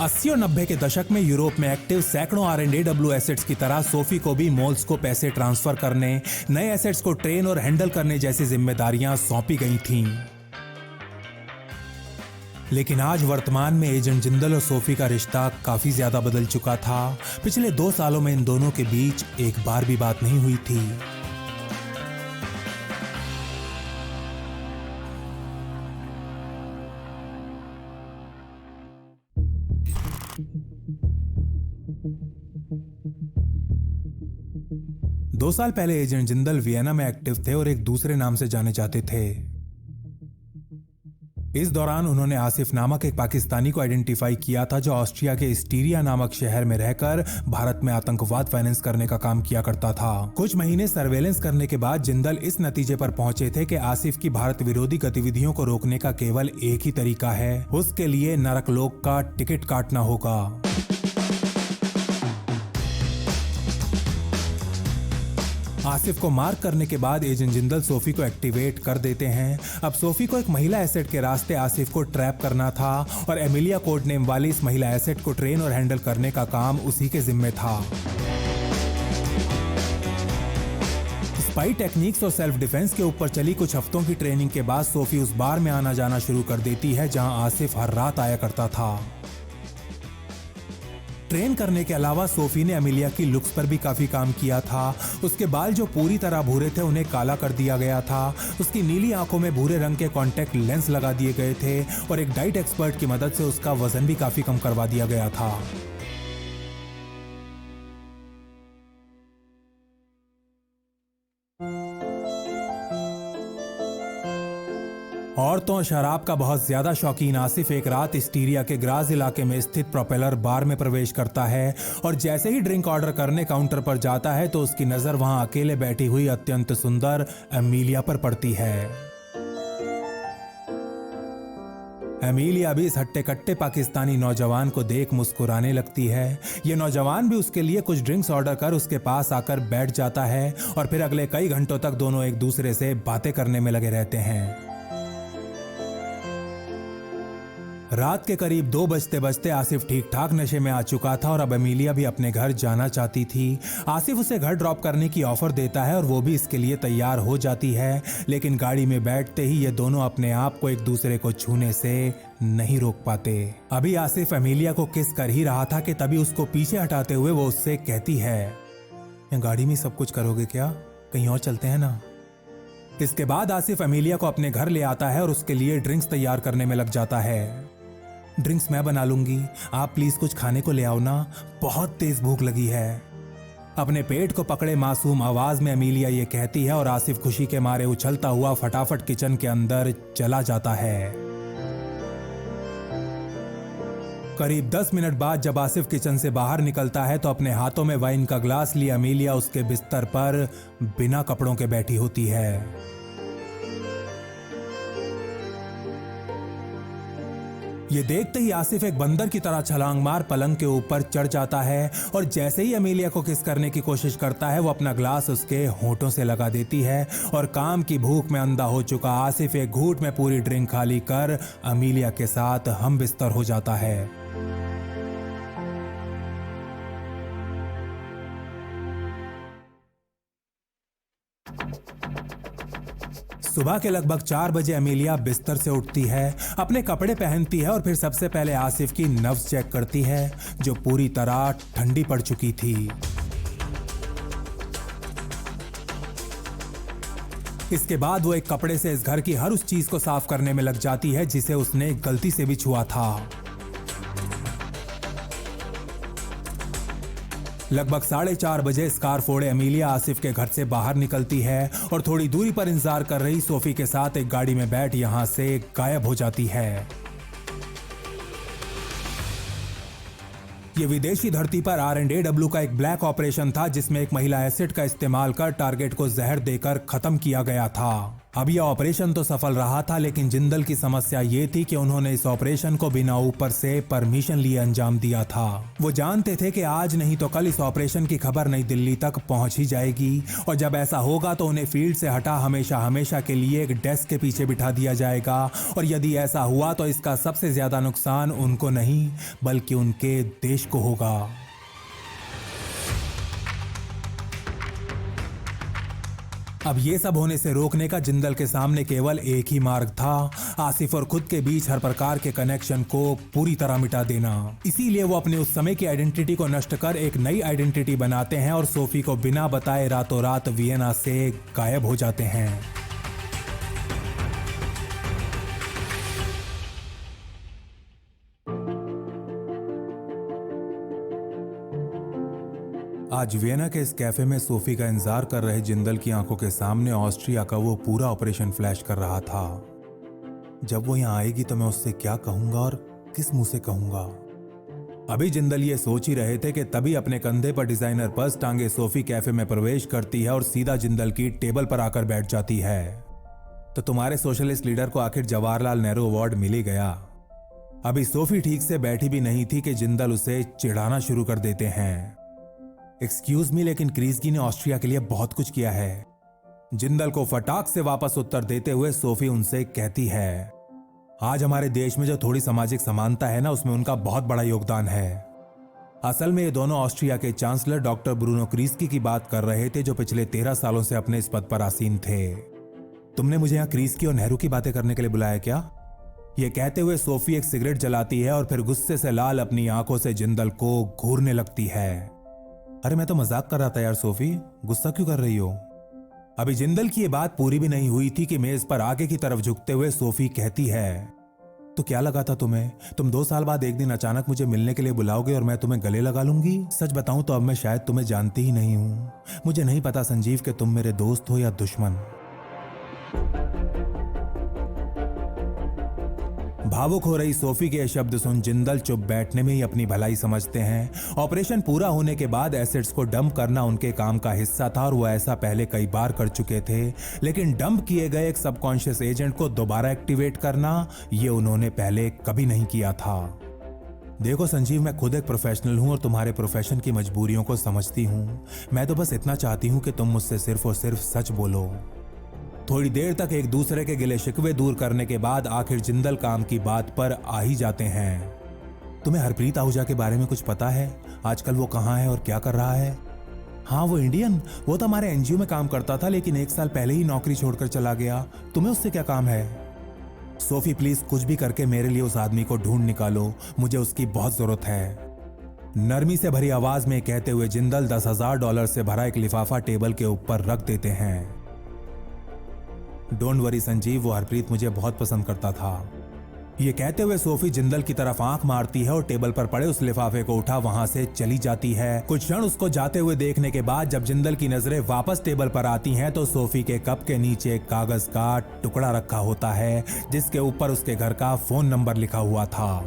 अस्सी और 90 के दशक में यूरोप में एक्टिव सैकड़ों R&AW एसेट्स की तरह सोफी को भी मॉल्स को पैसे ट्रांसफर करने, नए एसेट्स को ट्रेन और हैंडल करने जैसी जिम्मेदारियां सौंपी गई थीं। लेकिन आज वर्तमान में एजेंट जिंदल और सोफी का रिश्ता काफी ज्यादा बदल चुका था। पिछले 2 सालों में इन दोनों के बीच एक बार भी बात नहीं हुई थी। दो साल पहले एजेंट जिंदल वियना में एक्टिव थे और एक दूसरे नाम से जाने जाते थे। इस दौरान उन्होंने आसिफ नामक एक पाकिस्तानी को आइडेंटिफाई किया था जो ऑस्ट्रिया के स्टीरिया नामक शहर में रहकर भारत में आतंकवाद फाइनेंस करने का काम किया करता था। कुछ महीने सर्वेलेंस करने के बाद जिंदल इस नतीजे पर पहुंचे थे कि आसिफ की भारत विरोधी गतिविधियों को रोकने का केवल एक ही तरीका है, उसके लिए नरकलोक का टिकट काटना होगा। आसिफ को मार्क करने के बाद एजेंट जिंदल सोफी को एक्टिवेट कर देते हैं। अब सोफी को एक महिला एसेट के रास्ते आसिफ को ट्रैप करना था और एमिलिया कोड नेम वाली इस महिला एसेट को ट्रेन और हैंडल करने का काम उसी के जिम्मे था। स्पाई टेक्निक्स और सेल्फ डिफेंस के ऊपर चली कुछ हफ्तों की ट्रेनिंग के बाद सोफी उस बार में आना जाना शुरू कर देती है जहां आसिफ हर रात आया करता था। ट्रेन करने के अलावा सोफी ने एमिलिया की लुक्स पर भी काफी काम किया था। उसके बाल जो पूरी तरह भूरे थे उन्हें काला कर दिया गया था। उसकी नीली आंखों में भूरे रंग के कॉन्टैक्ट लेंस लगा दिए गए थे और एक डाइट एक्सपर्ट की मदद से उसका वजन भी काफी कम करवा दिया गया था। औरतों और शराब का बहुत ज्यादा शौकीन आसिफ एक रात स्टीरिया के ग्राज इलाके में स्थित प्रोपेलर बार में प्रवेश करता है और जैसे ही ड्रिंक ऑर्डर करने काउंटर पर जाता है तो उसकी नजर वहां अकेले बैठी हुई अत्यंत सुंदर एमिलिया पर पड़ती है। एमिलिया भी इस हट्टे कट्टे पाकिस्तानी नौजवान को देख मुस्कुराने लगती है। ये नौजवान भी उसके लिए कुछ ड्रिंक्स ऑर्डर कर उसके पास आकर बैठ जाता है और फिर अगले कई घंटों तक दोनों एक दूसरे से बातें करने में लगे रहते हैं। रात के करीब 2 बजते बजते आसिफ ठीक ठाक नशे में आ चुका था और अब एमिलिया भी अपने घर जाना चाहती थी। आसिफ उसे घर ड्रॉप करने की ऑफर देता है और वो भी इसके लिए तैयार हो जाती है, लेकिन गाड़ी में बैठते ही ये दोनों अपने आप को एक दूसरे को छूने से नहीं रोक पाते। अभी आसिफ एमिलिया को किस कर ही रहा था कि तभी उसको पीछे हटाते हुए वो उससे कहती है, गाड़ी में सब कुछ करोगे क्या? कहीं और चलते हैं ना। इसके बाद आसिफ एमिलिया को अपने घर ले आता है और उसके लिए ड्रिंक्स तैयार करने में लग जाता है। ड्रिंक्स मैं बना लूंगी, आप प्लीज कुछ खाने को ले आओ ना, बहुत तेज भूख लगी है। अपने पेट को पकड़े मासूम आवाज में एमिलिया ये कहती है और आसिफ खुशी के मारे उछलता हुआ फटाफट किचन के अंदर चला जाता है। करीब 10 मिनट बाद जब आसिफ किचन से बाहर निकलता है तो अपने हाथों में वाइन का ग्लास लिए एमिलिया उसके बिस्तर पर बिना कपड़ों के बैठी होती है। ये देखते ही आसिफ एक बंदर की तरह छलांग मार पलंग के ऊपर चढ़ जाता है और जैसे ही एमिलिया को किस करने की कोशिश करता है वो अपना ग्लास उसके होंठों से लगा देती है और काम की भूख में अंधा हो चुका आसिफ एक घूंट में पूरी ड्रिंक खाली कर एमिलिया के साथ हम बिस्तर हो जाता है। सुबह के लगभग 4 बजे एमिलिया बिस्तर से उठती है, अपने कपड़े पहनती है और फिर सबसे पहले आसिफ की नब्ज चेक करती है जो पूरी तरह ठंडी पड़ चुकी थी। इसके बाद वो एक कपड़े से इस घर की हर उस चीज को साफ करने में लग जाती है जिसे उसने गलती से भी छुआ था। लगभग 4:30 बजे स्कार्फ ओढ़े एमिलिया आसिफ के घर से बाहर निकलती है और थोड़ी दूरी पर इंतजार कर रही सोफी के साथ एक गाड़ी में बैठ यहां से गायब हो जाती है। ये विदेशी धरती पर R&AW का एक ब्लैक ऑपरेशन था जिसमें एक महिला एसिड का इस्तेमाल कर टारगेट को जहर देकर खत्म किया गया था। अब यह ऑपरेशन तो सफल रहा था, लेकिन जिंदल की समस्या ये थी कि उन्होंने इस ऑपरेशन को बिना ऊपर से परमिशन लिए अंजाम दिया था। वो जानते थे कि आज नहीं तो कल इस ऑपरेशन की खबर नई दिल्ली तक पहुंच ही जाएगी, और जब ऐसा होगा तो उन्हें फील्ड से हटा हमेशा हमेशा के लिए एक डेस्क के पीछे बिठा दिया जाएगा। और यदि ऐसा हुआ तो इसका सबसे ज्यादा नुकसान उनको नहीं बल्कि उनके देश को होगा। अब ये सब होने से रोकने का जिंदल के सामने केवल एक ही मार्ग था, आसिफ और खुद के बीच हर प्रकार के कनेक्शन को पूरी तरह मिटा देना। इसीलिए वो अपने उस समय की आइडेंटिटी को नष्ट कर एक नई आइडेंटिटी बनाते हैं और सोफी को बिना बताए रातों रात वियना से गायब हो जाते हैं। आज वियना के इस कैफे में सोफी का इंतजार कर रहे जिंदल की आंखों के सामने ऑस्ट्रिया का वो पूरा ऑपरेशन फ्लैश कर रहा था। जब वो यहाँ आएगी तो मैं उससे क्या कहूंगा और किस मुंह से कहूंगा। अभी जिंदल ये सोच ही रहे थे कि तभी अपने कंधे पर डिजाइनर पर्स टांगे सोफी कैफे में प्रवेश करती है और सीधा जिंदल की टेबल पर आकर बैठ जाती है। तो तुम्हारे सोशलिस्ट लीडर को आखिर जवाहरलाल नेहरू अवार्ड मिल ही गया। अभी सोफी ठीक से बैठी भी नहीं थी कि जिंदल उसे चिढ़ाना शुरू कर देते हैं। एक्सक्यूज मी, लेकिन क्रीजगी ने ऑस्ट्रिया के लिए बहुत कुछ किया है। जिंदल को फटाक से वापस उत्तर देते हुए सोफी उनसे कहती है, आज हमारे देश में जो थोड़ी सामाजिक समानता है ना, उसमें उनका बहुत बड़ा योगदान है। असल में ये दोनों ऑस्ट्रिया के चांसलर डॉक्टर ब्रूनो क्रीजगी की बात कर रहे थे, जो पिछले 13 सालों से अपने इस पद पर आसीन थे। तुमने मुझे यहाँ क्रीजगी और नेहरू की बातें करने के लिए बुलाया क्या? ये कहते हुए सोफी एक सिगरेट जलाती है और फिर गुस्से से लाल अपनी आंखों से जिंदल को घूरने लगती है। अरे मैं तो मजाक कर रहा था यार सोफी, गुस्सा क्यों कर रही हो? अभी जिंदल की ये बात पूरी भी नहीं हुई थी कि मेज पर आगे की तरफ झुकते हुए सोफी कहती है, तो क्या लगा था तुम्हें? तुम 2 साल बाद एक दिन अचानक मुझे मिलने के लिए बुलाओगे और मैं तुम्हें गले लगा लूंगी? सच बताऊं तो अब मैं शायद तुम्हें जानती ही नहीं हूं। मुझे नहीं पता संजीव कि तुम मेरे दोस्त हो या दुश्मन। भावुक हो रही सोफी के शब्द सुन जिंदल चुप बैठने में ही अपनी भलाई समझते हैं। ऑपरेशन पूरा होने के बाद एसिड्स को डंप करना उनके काम का हिस्सा था और वो ऐसा पहले कई बार कर चुके थे, लेकिन डंप किए गए एक सबकॉन्शियस एजेंट को दोबारा एक्टिवेट करना ये उन्होंने पहले कभी नहीं किया था। देखो संजीव, मैं खुद एक प्रोफेशनल हूं और तुम्हारे प्रोफेशन की मजबूरियों को समझती हूं। मैं तो बस इतना चाहती हूं कि तुम मुझसे सिर्फ और सिर्फ सच बोलो। थोड़ी देर तक एक दूसरे के गिले शिकवे दूर करने के बाद आखिर जिंदल काम की बात पर आ ही जाते हैं। तुम्हें हरप्रीत आहूजा के बारे में कुछ पता है? आजकल वो कहाँ है और क्या कर रहा है? हाँ, वो इंडियन, वो तो हमारे एनजीओ में काम करता था, लेकिन 1 साल पहले ही नौकरी छोड़कर चला गया। तुम्हें उससे क्या काम है? सोफी प्लीज कुछ भी करके मेरे लिए उस आदमी को ढूंढ निकालो, मुझे उसकी बहुत जरूरत है। नरमी से भरी आवाज में कहते हुए जिंदल $10,000 से भरा एक लिफाफा टेबल के ऊपर रख देते हैं। डोंट वरी संजीव, वो हरप्रीत मुझे बहुत पसंद करता था। ये कहते हुए सोफी जिंदल की तरफ आंख मारती है और टेबल पर पड़े उस लिफाफे को उठा वहां से चली जाती है। कुछ क्षण उसको जाते हुए देखने के बाद जब जिंदल की नजरें वापस टेबल पर आती हैं तो सोफी के कप के नीचे एक कागज का टुकड़ा रखा होता है, जिसके ऊपर उसके घर का फोन नंबर लिखा हुआ था।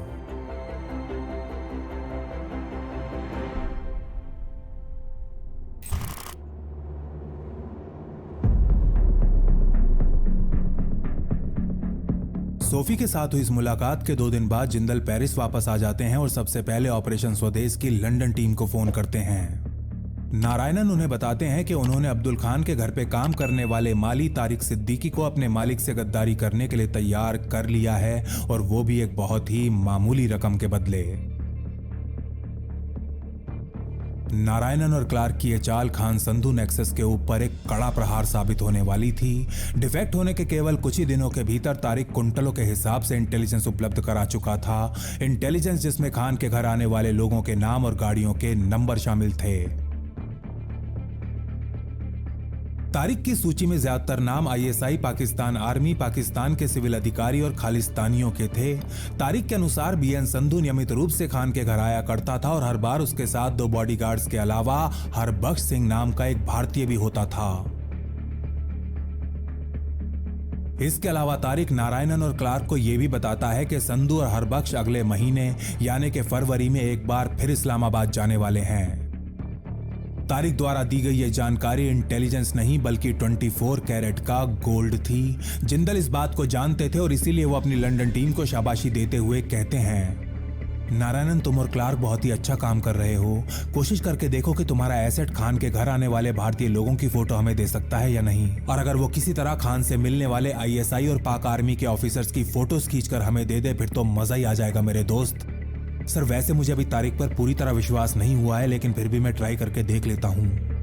सोफी के साथ हुई इस मुलाकात के 2 दिन बाद जिंदल पेरिस वापस आ जाते हैं और सबसे पहले ऑपरेशन स्वदेश की लंदन टीम को फोन करते हैं। नारायणन उन्हें बताते हैं कि उन्होंने अब्दुल खान के घर पे काम करने वाले माली तारिक सिद्दीकी को अपने मालिक से गद्दारी करने के लिए तैयार कर लिया है, और वो भी एक बहुत ही मामूली रकम के बदले। नारायणन और क्लार्क की ये चाल खान संधू नेक्सस के ऊपर एक कड़ा प्रहार साबित होने वाली थी। डिफेक्ट होने के केवल कुछ ही दिनों के भीतर तारिक कुंटलों के हिसाब से इंटेलिजेंस उपलब्ध करा चुका था। इंटेलिजेंस जिसमें खान के घर आने वाले लोगों के नाम और गाड़ियों के नंबर शामिल थे। तारिक की सूची में ज्यादातर नाम आईएसआई, पाकिस्तान आर्मी, पाकिस्तान के सिविल अधिकारी और खालिस्तानियों के थे। तारिक के अनुसार बीएन संधू नियमित रूप से खान के घर आया करता था और हर बार उसके साथ 2 बॉडीगार्ड्स के अलावा हरबख्श सिंह नाम का एक भारतीय भी होता था। इसके अलावा तारिक नारायणन और क्लार्क को यह भी बताता है कि संधू और हरबख्श अगले महीने यानी कि फरवरी में एक बार फिर इस्लामाबाद जाने वाले हैं। तारिक द्वारा दी गई ये जानकारी इंटेलिजेंस नहीं बल्कि 24 कैरेट का गोल्ड थी। जिंदल इस बात को जानते थे और इसीलिए वो अपनी लंदन टीम को शाबाशी देते हुए कहते हैं, नारायणन, तुम और क्लार्क बहुत ही अच्छा काम कर रहे हो। कोशिश करके देखो कि तुम्हारा एसेट खान के घर आने वाले भारतीय लोगों की फोटो हमें दे सकता है या नहीं। और अगर वो किसी तरह खान से मिलने वाले आईएसआई और पाक आर्मी के ऑफिसर्स की फोटोज खींचकर हमें दे दे, फिर तो मजा ही आ जाएगा मेरे दोस्त। सर, वैसे मुझे अभी तारिक पर पूरी तरह विश्वास नहीं हुआ है, लेकिन फिर भी मैं ट्राई करके देख लेता हूं।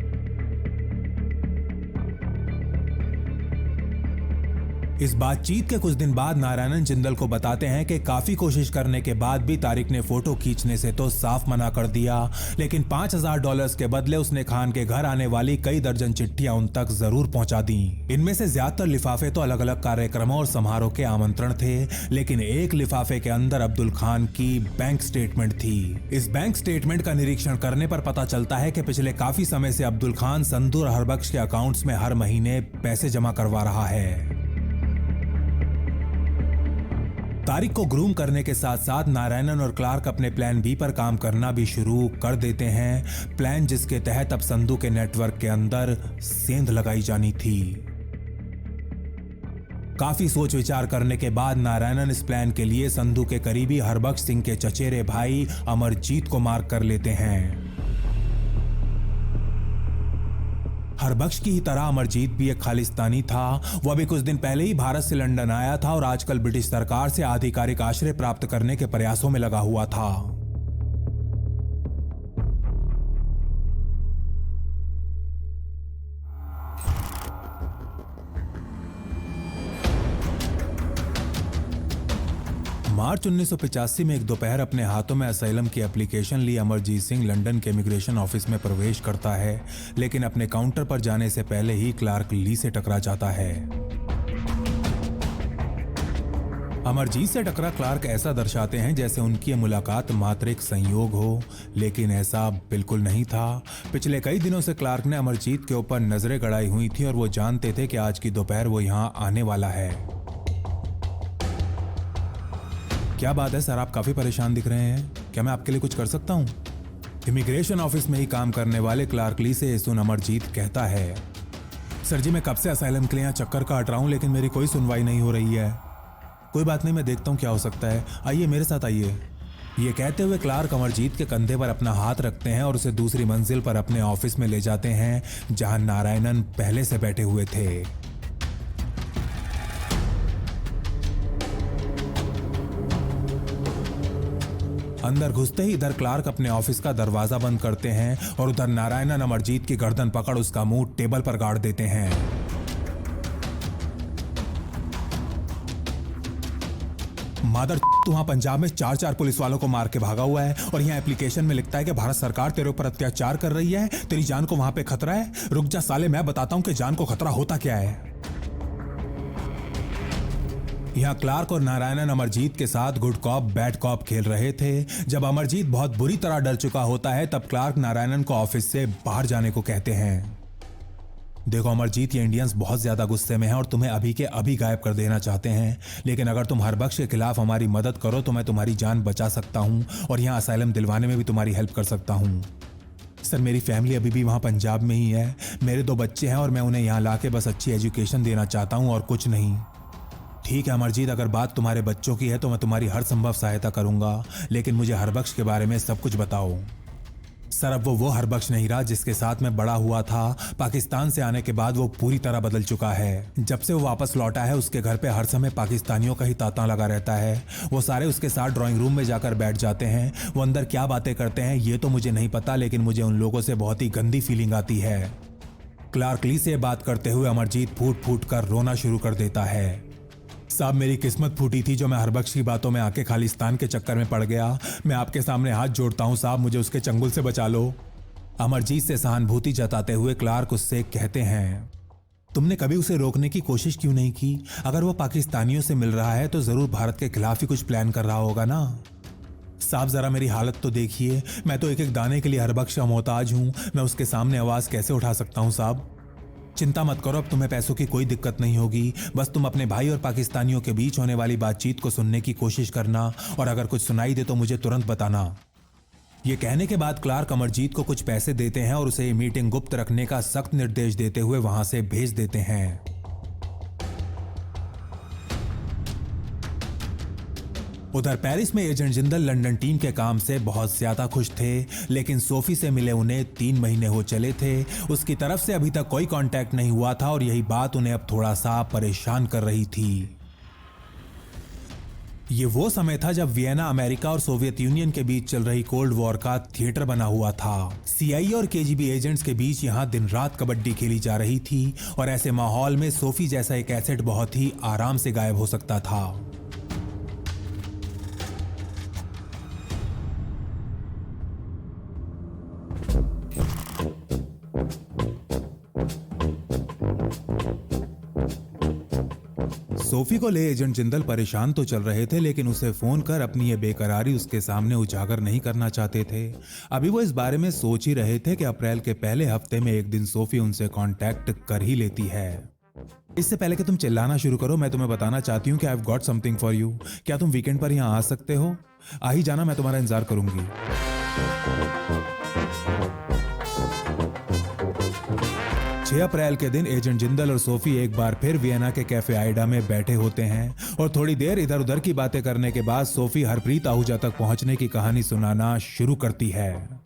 इस बातचीत के कुछ दिन बाद नारायणन जिंदल को बताते हैं कि काफी कोशिश करने के बाद भी तारिक ने फोटो खींचने से तो साफ मना कर दिया, लेकिन $5000 के बदले उसने खान के घर आने वाली कई दर्जन चिट्ठियां उन तक जरूर पहुंचा दी। इनमें से ज्यादातर लिफाफे तो अलग अलग कार्यक्रमों और समारोह के आमंत्रण थे, लेकिन एक लिफाफे के अंदर अब्दुल खान की बैंक स्टेटमेंट थी। इस बैंक स्टेटमेंट का निरीक्षण करने पर पता चलता है कि पिछले काफी समय से अब्दुल खान संधू और हरबख्श के अकाउंट्स में हर महीने पैसे जमा करवा रहा है। तारिक को ग्रूम करने के साथ साथ नारायणन और क्लार्क अपने प्लान बी पर काम करना भी शुरू कर देते हैं। प्लान जिसके तहत अब संधू के नेटवर्क के अंदर सेंध लगाई जानी थी। काफी सोच विचार करने के बाद नारायणन इस प्लान के लिए संधू के करीबी हरबख्श सिंह के चचेरे भाई अमरजीत को मार्क कर लेते हैं। हरबख्श की ही तरह अमरजीत भी एक खालिस्तानी था। वह भी कुछ दिन पहले ही भारत से लंदन आया था और आजकल ब्रिटिश सरकार से आधिकारिक आश्रय प्राप्त करने के प्रयासों में लगा हुआ था। मार्च 1985 में एक दोपहर अपने हाथों में असाइलम की एप्लीकेशन ली अमरजीत सिंह लंदन के इमिग्रेशन ऑफिस में प्रवेश करता है, लेकिन अपने काउंटर पर जाने से पहले ही क्लार्क ली से टकरा जाता है। अमरजीत से टकरा क्लार्क ऐसा दर्शाते हैं जैसे उनकी ये मुलाकात मात्र एक संयोग हो, लेकिन ऐसा बिल्कुल नहीं था। पिछले कई दिनों से क्लार्क ने अमरजीत के ऊपर नजरें गड़ाई हुई थी और वो जानते थे कि आज की दोपहर वो यहां आने वाला है। क्या बात है सर, आप काफी परेशान दिख रहे हैं, क्या मैं आपके लिए कुछ कर सकता हूं? इमिग्रेशन ऑफिस में ही काम करने वाले क्लार्क ली से सुन अमरजीत कहता है, सर जी, मैं कब से असाइलम के लिए यहाँ चक्कर काट रहा हूं, लेकिन मेरी कोई सुनवाई नहीं हो रही है। कोई बात नहीं, मैं देखता हूं क्या हो सकता है, आइए मेरे साथ आइए। ये कहते हुए क्लार्क अमरजीत के कंधे पर अपना हाथ रखते हैं और उसे दूसरी मंजिल पर अपने ऑफिस में ले जाते हैं जहां नारायणन पहले से बैठे हुए थे। अंदर घुसते ही इधर क्लार्क अपने ऑफिस का दरवाजा बंद करते हैं और उधर नारायणन अमरजीत की गर्दन पकड़ उसका मुंह टेबल पर गाड़ देते हैं। मादर, तू वहां पंजाब में 4 पुलिस वालों को मार के भागा हुआ है और यहाँ एप्लीकेशन में लिखता है कि भारत सरकार तेरे ऊपर अत्याचार कर रही है, तेरी जान को वहां पे खतरा है। रुक जा साले, मैं बताता हूं कि जान को खतरा होता क्या है। यहाँ क्लार्क और नारायणन अमरजीत के साथ गुड कॉप बैड कॉप खेल रहे थे। जब अमरजीत बहुत बुरी तरह डर चुका होता है तब क्लार्क नारायणन को ऑफिस से बाहर जाने को कहते हैं। देखो अमरजीत, ये इंडियंस बहुत ज्यादा गुस्से में हैं और तुम्हें अभी के अभी गायब कर देना चाहते हैं, लेकिन अगर तुम हरबख्श के खिलाफ हमारी मदद करो तो मैं तुम्हारी जान बचा सकता हूं और यहाँ असाइलम दिलवाने में भी तुम्हारी हेल्प कर सकता हूं। सर, मेरी फैमिली अभी भी वहां पंजाब में ही है। मेरे 2 बच्चे हैं और मैं उन्हें यहाँ लाके बस अच्छी एजुकेशन देना चाहता हूँ और कुछ नहीं। ठीक है अमरजीत, अगर बात तुम्हारे बच्चों की है तो मैं तुम्हारी हर संभव सहायता करूंगा, लेकिन मुझे हरबख्श के बारे में सब कुछ बताओ। सर, अब वो हरबख्श नहीं रहा जिसके साथ मैं बड़ा हुआ था। पाकिस्तान से आने के बाद वो पूरी तरह बदल चुका है। जब से वो वापस लौटा है उसके घर पे हर समय पाकिस्तानियों का ही तांता लगा रहता है। वो सारे उसके साथ ड्राइंग रूम में जाकर बैठ जाते हैं। वो अंदर क्या बातें करते हैं ये तो मुझे नहीं पता, लेकिन मुझे उन लोगों से बहुत ही गंदी फीलिंग आती है। क्लार्क ली से बात करते हुए अमरजीत फूट फूट कर रोना शुरू कर देता है। साहब, मेरी किस्मत फूटी थी जो मैं हरबख्श की बातों में आके खालिस्तान के चक्कर में पड़ गया। मैं आपके सामने हाथ जोड़ता हूं साहब, मुझे उसके चंगुल से बचा लो। अमरजीत से सहानुभूति जताते हुए क्लार्क उससे कहते हैं, तुमने कभी उसे रोकने की कोशिश क्यों नहीं की? अगर वो पाकिस्तानियों से मिल रहा है तो जरूर भारत के खिलाफ ही कुछ प्लान कर रहा होगा ना। साहब, जरा मेरी हालत तो देखिए, मैं तो एक एक दाने के लिए हरबख्श का मोहताज हूं। मैं उसके सामने आवाज कैसे उठा सकता हूं साहब? चिंता मत करो, अब तुम्हें पैसों की कोई दिक्कत नहीं होगी। बस तुम अपने भाई और पाकिस्तानियों के बीच होने वाली बातचीत को सुनने की कोशिश करना और अगर कुछ सुनाई दे तो मुझे तुरंत बताना। ये कहने के बाद क्लार्क अमरजीत को कुछ पैसे देते हैं और उसे ये मीटिंग गुप्त रखने का सख्त निर्देश देते हुए वहां से भेज देते हैं। उधर पेरिस में एजेंट जिंदल लंदन टीम के काम से बहुत ज्यादा खुश थे, लेकिन सोफी से मिले उन्हें 3 महीने हो चले थे। उसकी तरफ से अभी तक कोई कांटेक्ट नहीं हुआ था और यही बात उन्हें अब थोड़ा सा परेशान कर रही थी। ये वो समय था जब वियना अमेरिका और सोवियत यूनियन के बीच चल रही कोल्ड वॉर का थिएटर बना हुआ था। सीआईए और केजीबी एजेंट्स के बीच यहाँ दिन रात कबड्डी खेली जा रही थी और ऐसे माहौल में सोफी जैसा एक एसेट बहुत ही आराम से गायब हो सकता था। सोफी को ले एजेंट जिंदल परेशान तो चल रहे थे, लेकिन उसे फोन कर अपनी ये बेकरारी उसके सामने उजागर नहीं करना चाहते थे। अभी वो इस बारे में सोच ही रहे थे कि अप्रैल के पहले हफ्ते में एक दिन सोफी उनसे कांटेक्ट कर ही लेती है। इससे पहले कि तुम चिल्लाना शुरू करो, मैं तुम्हें बताना चाहती हूँ कि I have got something for you. क्या तुम वीकेंड पर यहाँ आ सकते हो? आ ही जाना, मैं तुम्हारा इंतजार करूंगी। 6 अप्रैल के दिन एजेंट जिंदल और सोफी एक बार फिर वियना के कैफे आइडा में बैठे होते हैं और थोड़ी देर इधर उधर की बातें करने के बाद सोफी हरप्रीत आहूजा तक पहुंचने की कहानी सुनाना शुरू करती है।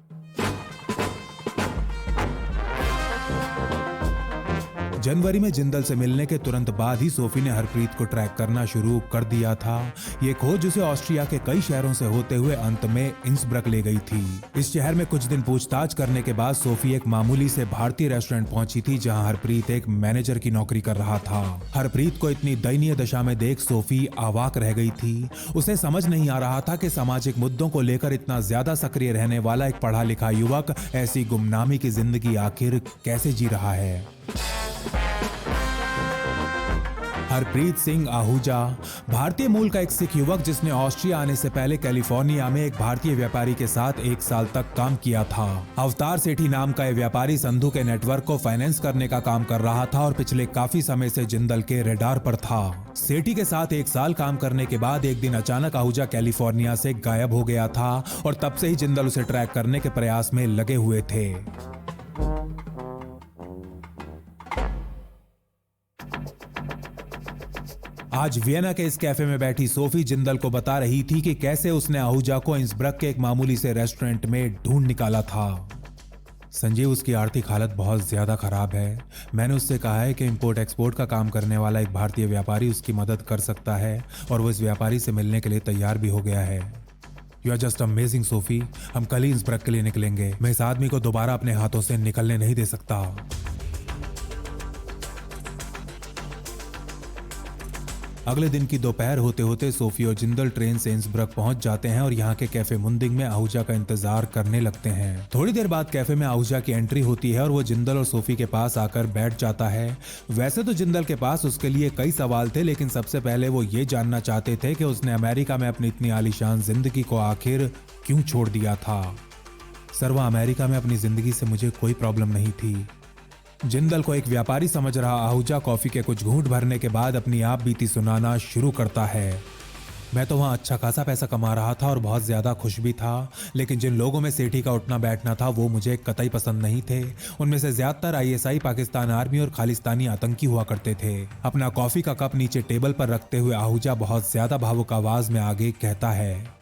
जनवरी में जिंदल से मिलने के तुरंत बाद ही सोफी ने हरप्रीत को ट्रैक करना शुरू कर दिया था। ये खोज उसे ऑस्ट्रिया के कई शहरों से होते हुए अंत में इंसब्रक ले गई थी। इस शहर में कुछ दिन पूछताछ करने के बाद सोफी एक मामूली से भारतीय रेस्टोरेंट पहुंची थी, जहां हरप्रीत एक मैनेजर की नौकरी कर रहा था। हरप्रीत को इतनी दयनीय दशा में देख सोफी अवाक रह गई थी। उसे समझ नहीं आ रहा था कि सामाजिक मुद्दों को लेकर इतना ज्यादा सक्रिय रहने वाला एक पढ़ा लिखा युवक ऐसी गुमनामी की जिंदगी आखिर कैसे जी रहा है। हरप्रीत सिंह आहूजा भारतीय मूल का एक सिख युवक जिसने ऑस्ट्रिया आने से पहले कैलिफोर्निया में एक भारतीय व्यापारी के साथ 1 साल तक काम किया था। अवतार सेठी नाम का यह व्यापारी संधू के नेटवर्क को फाइनेंस करने का काम कर रहा था और पिछले काफी समय से जिंदल के रेडार पर था। सेठी के साथ 1 साल काम करने के बाद एक दिन अचानक आहूजा कैलिफोर्निया से गायब हो गया था और तब से ही जिंदल उसे ट्रैक करने के प्रयास में लगे हुए थे। आज वियना के इस कैफे में बैठी सोफी जिंदल को बता रही थी कि कैसे उसने आहूजा को इंसब्रक के एक मामूली से रेस्टोरेंट में ढूंढ निकाला था। संजीव, उसकी आर्थिक हालत बहुत ज्यादा खराब है। मैंने उससे कहा है कि इंपोर्ट एक्सपोर्ट का काम करने वाला एक भारतीय व्यापारी उसकी मदद कर सकता है और वो इस व्यापारी से मिलने के लिए तैयार भी हो गया है। You are just amazing Sophie. हम कल ही इंसब्रक के लिए निकलेंगे। मैं इस आदमी को दोबारा अपने हाथों से निकलने नहीं दे सकता। अगले दिन की दोपहर होते होते सोफी और जिंदल ट्रेन से इंसब्रक पहुंच जाते हैं और यहाँ के कैफे मुंदिंग में आहूजा का इंतजार करने लगते हैं। थोड़ी देर बाद कैफे में आहूजा की एंट्री होती है और वो जिंदल और सोफी के पास आकर बैठ जाता है। वैसे तो जिंदल के पास उसके लिए कई सवाल थे, लेकिन सबसे पहले वो ये जानना चाहते थे कि उसने अमेरिका में अपनी इतनी आलीशान जिंदगी को आखिर क्यों छोड़ दिया था। सर, वह अमेरिका में अपनी जिंदगी से मुझे कोई प्रॉब्लम नहीं थी। जिंदल को एक व्यापारी समझ रहा आहूजा कॉफी के कुछ घूंट भरने के बाद अपनी आप बीती सुनाना शुरू करता है। मैं तो वहां अच्छा खासा पैसा कमा रहा था और बहुत ज्यादा खुश भी था, लेकिन जिन लोगों में सेठी का उठना बैठना था वो मुझे कतई पसंद नहीं थे। उनमें से ज्यादातर आईएसआई, पाकिस्तान आर्मी और खालिस्तानी आतंकी हुआ करते थे। अपना कॉफी का कप नीचे टेबल पर रखते हुए आहूजा बहुत ज्यादा भावुक आवाज में आगे कहता है,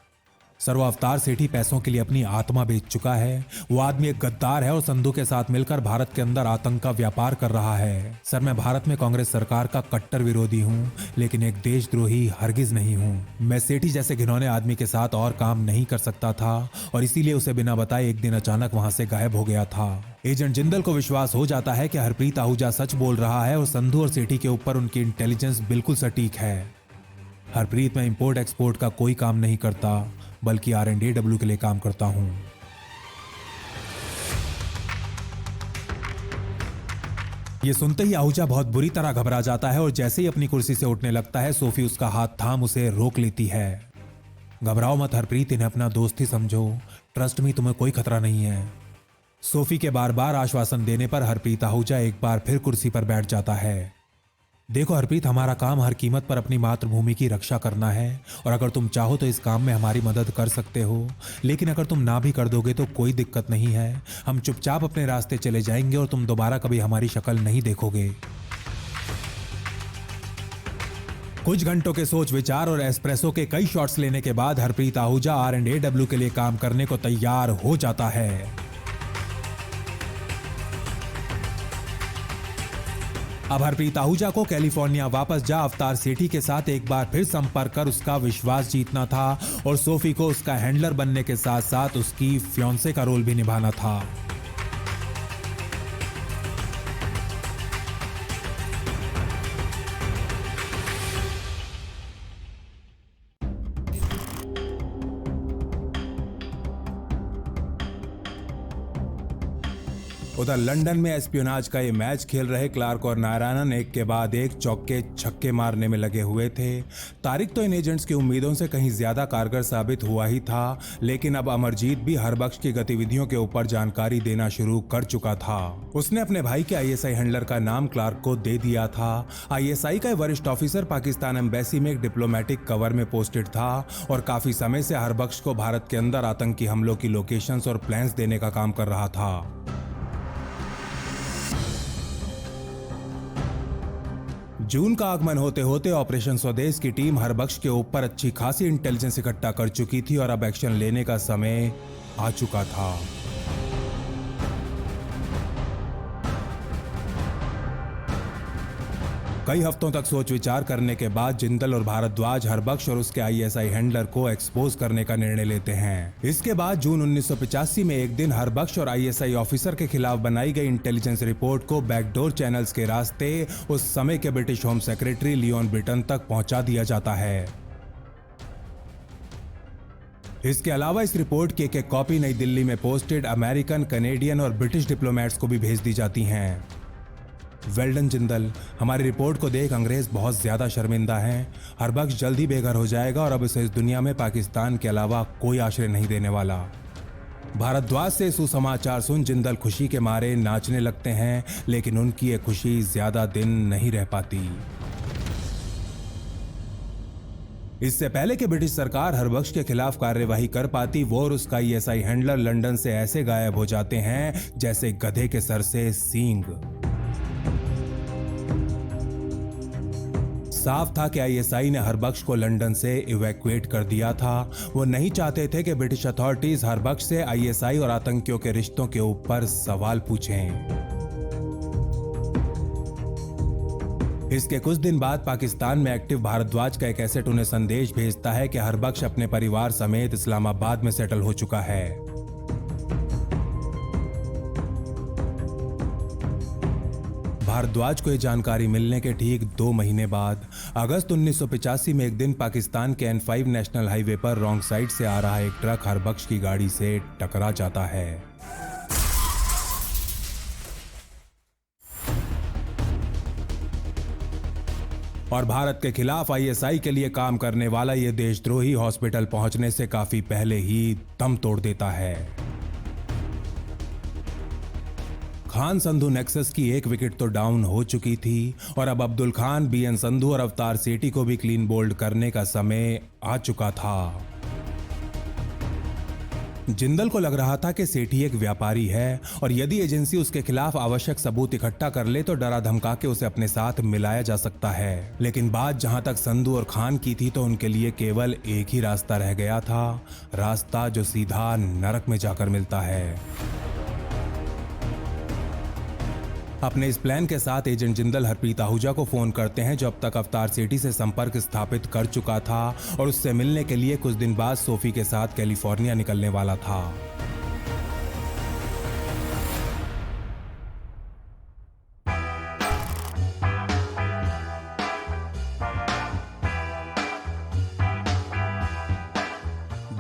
सर, वो अवतार सेठी पैसों के लिए अपनी आत्मा बेच चुका है। वो आदमी एक गद्दार है और संधू के साथ मिलकर भारत के अंदर आतंक का व्यापार कर रहा है। सर, मैं भारत में कांग्रेस सरकार का कट्टर विरोधी हूँ, लेकिन एक देशद्रोही हरगिज नहीं हूँ। मैं सेठी जैसे घिनौने आदमी के साथ और काम नहीं कर सकता था और इसीलिए उसे बिना बताए एक दिन अचानक वहां से गायब हो गया था। एजेंट जिंदल को विश्वास हो जाता है कि हरप्रीत आहूजा सच बोल रहा है और संधू और सेठी के ऊपर उनकी इंटेलिजेंस बिल्कुल सटीक है। हरप्रीत, मैं इंपोर्ट एक्सपोर्ट का कोई काम नहीं करता, बल्कि R&AW के लिए काम करता हूं। ये सुनते ही आहूजा बहुत बुरी तरह घबरा जाता है और जैसे ही अपनी कुर्सी से उठने लगता है सोफी उसका हाथ थाम उसे रोक लेती है। घबराओ मत हरप्रीत, इन्हें अपना दोस्त ही समझो। ट्रस्ट मी, तुम्हें कोई खतरा नहीं है। सोफी के बार बार आश्वासन देने पर हरप्रीत आहूजा एक बार फिर कुर्सी पर बैठ जाता है। देखो हरप्रीत, हमारा काम हर कीमत पर अपनी मातृभूमि की रक्षा करना है, और अगर तुम चाहो तो इस काम में हमारी मदद कर सकते हो। लेकिन अगर तुम ना भी कर दोगे तो कोई दिक्कत नहीं है, हम चुपचाप अपने रास्ते चले जाएंगे और तुम दोबारा कभी हमारी शक्ल नहीं देखोगे। कुछ घंटों के सोच विचार और एस्प्रेसो के कई शॉट्स लेने के बाद हरप्रीत आहूजा R&AW के लिए काम करने को तैयार हो जाता है। अब हरप्रीत आहूजा को कैलिफोर्निया वापस जा अवतार सेठी के साथ एक बार फिर संपर्क कर उसका विश्वास जीतना था, और सोफी को उसका हैंडलर बनने के साथ साथ उसकी फियांसे का रोल भी निभाना था। उधर लंदन में एस्पियोनाज का ये मैच खेल रहे क्लार्क और नारायणन एक के बाद एक चौके छक्के मारने में लगे हुए थे। तारिक तो इन एजेंट्स की उम्मीदों से कहीं ज्यादा कारगर साबित हुआ ही था, लेकिन अब अमरजीत भी हरबख्श की गतिविधियों के ऊपर जानकारी देना शुरू कर चुका था। उसने अपने भाई के ISI हैंडलर का नाम क्लार्क को दे दिया था। ISI का वरिष्ठ ऑफिसर पाकिस्तान एम्बेसी में एक डिप्लोमेटिक कवर में पोस्टेड था और काफी समय से हरबख्श को भारत के अंदर आतंकी हमलों की लोकेशंस और प्लान्स देने का काम कर रहा था। जून का आगमन होते होते ऑपरेशन स्वदेश की टीम हरबख्श के ऊपर अच्छी खासी इंटेलिजेंस इकट्ठा कर चुकी थी और अब एक्शन लेने का समय आ चुका था। कई हफ्तों तक सोच विचार करने के बाद जिंदल और भारद्वाज हरबख्श और उसके ISI हैंडलर को एक्सपोज करने का निर्णय लेते हैं। इसके बाद जून 1985 में एक दिन हरबख्श और ISI ऑफिसर के खिलाफ बनाई गई इंटेलिजेंस रिपोर्ट को बैकडोर चैनल्स के रास्ते उस समय के British home secretary Leon Brittan तक पहुंचा दिया जाता है। इसके अलावा इस रिपोर्ट की एक कॉपी नई दिल्ली में पोस्टेड अमेरिकन, कनेडियन और ब्रिटिश डिप्लोमेट्स को भी भेज दी जाती हैं। वेल्डन जिंदल, हमारी रिपोर्ट को देख अंग्रेज बहुत ज्यादा शर्मिंदा हैं। हरबख्श जल्द ही बेघर हो जाएगा और अब इसे इस दुनिया में पाकिस्तान के अलावा कोई आश्रय नहीं देने वाला। भारद्वाज से सुसमाचार सुन जिंदल खुशी के मारे नाचने लगते हैं, लेकिन उनकी ये खुशी ज्यादा दिन नहीं रह पाती। इससे पहले कि ब्रिटिश सरकार हरबख्श के खिलाफ कार्यवाही कर पाती, वो और उसका ISI हैंडलर लंदन से ऐसे गायब हो जाते हैं जैसे गधे के सर से सींग। साफ था कि ISI ने हरबख्श को लंदन से इवैक्यूएट कर दिया था। वो नहीं चाहते थे कि ब्रिटिश अथॉरिटीज हरबख्श से ISI और आतंकियों के रिश्तों के ऊपर सवाल पूछें। इसके कुछ दिन बाद पाकिस्तान में एक्टिव भारद्वाज का एक एसेट उन्हें संदेश भेजता है कि हरबख्श अपने परिवार समेत इस्लामाबाद में सेटल हो चुका है। भारद्वाज को यह जानकारी मिलने के ठीक 2 महीने बाद अगस्त 1985 में एक दिन पाकिस्तान के N5 नेशनल हाईवे पर रॉन्ग साइड से आ रहा एक ट्रक हरबख्श की गाड़ी से टकरा जाता है। और भारत के खिलाफ ISI के लिए काम करने वाला यह देशद्रोही हॉस्पिटल पहुंचने से काफी पहले ही दम तोड़ देता है। खान संधू नेक्सस की एक विकेट तो डाउन हो चुकी थी और अब अब्दुल खान, BN संधू और अवतार सेठी को भी क्लीन बोल्ड करने का समय आ चुका था। जिंदल को लग रहा था कि सेठी एक व्यापारी है और यदि एजेंसी उसके खिलाफ आवश्यक सबूत इकट्ठा कर ले तो डरा धमका के उसे अपने साथ मिलाया जा सकता है। लेकिन बात जहां तक संधू और खान की थी तो उनके लिए केवल एक ही रास्ता रह गया था, रास्ता जो सीधा नरक में जाकर मिलता है। अपने इस प्लान के साथ एजेंट जिंदल हरप्रीत आहूजा को फोन करते हैं, जो अब तक अवतार सेठी से संपर्क स्थापित कर चुका था और उससे मिलने के लिए कुछ दिन बाद सोफी के साथ कैलिफोर्निया निकलने वाला था।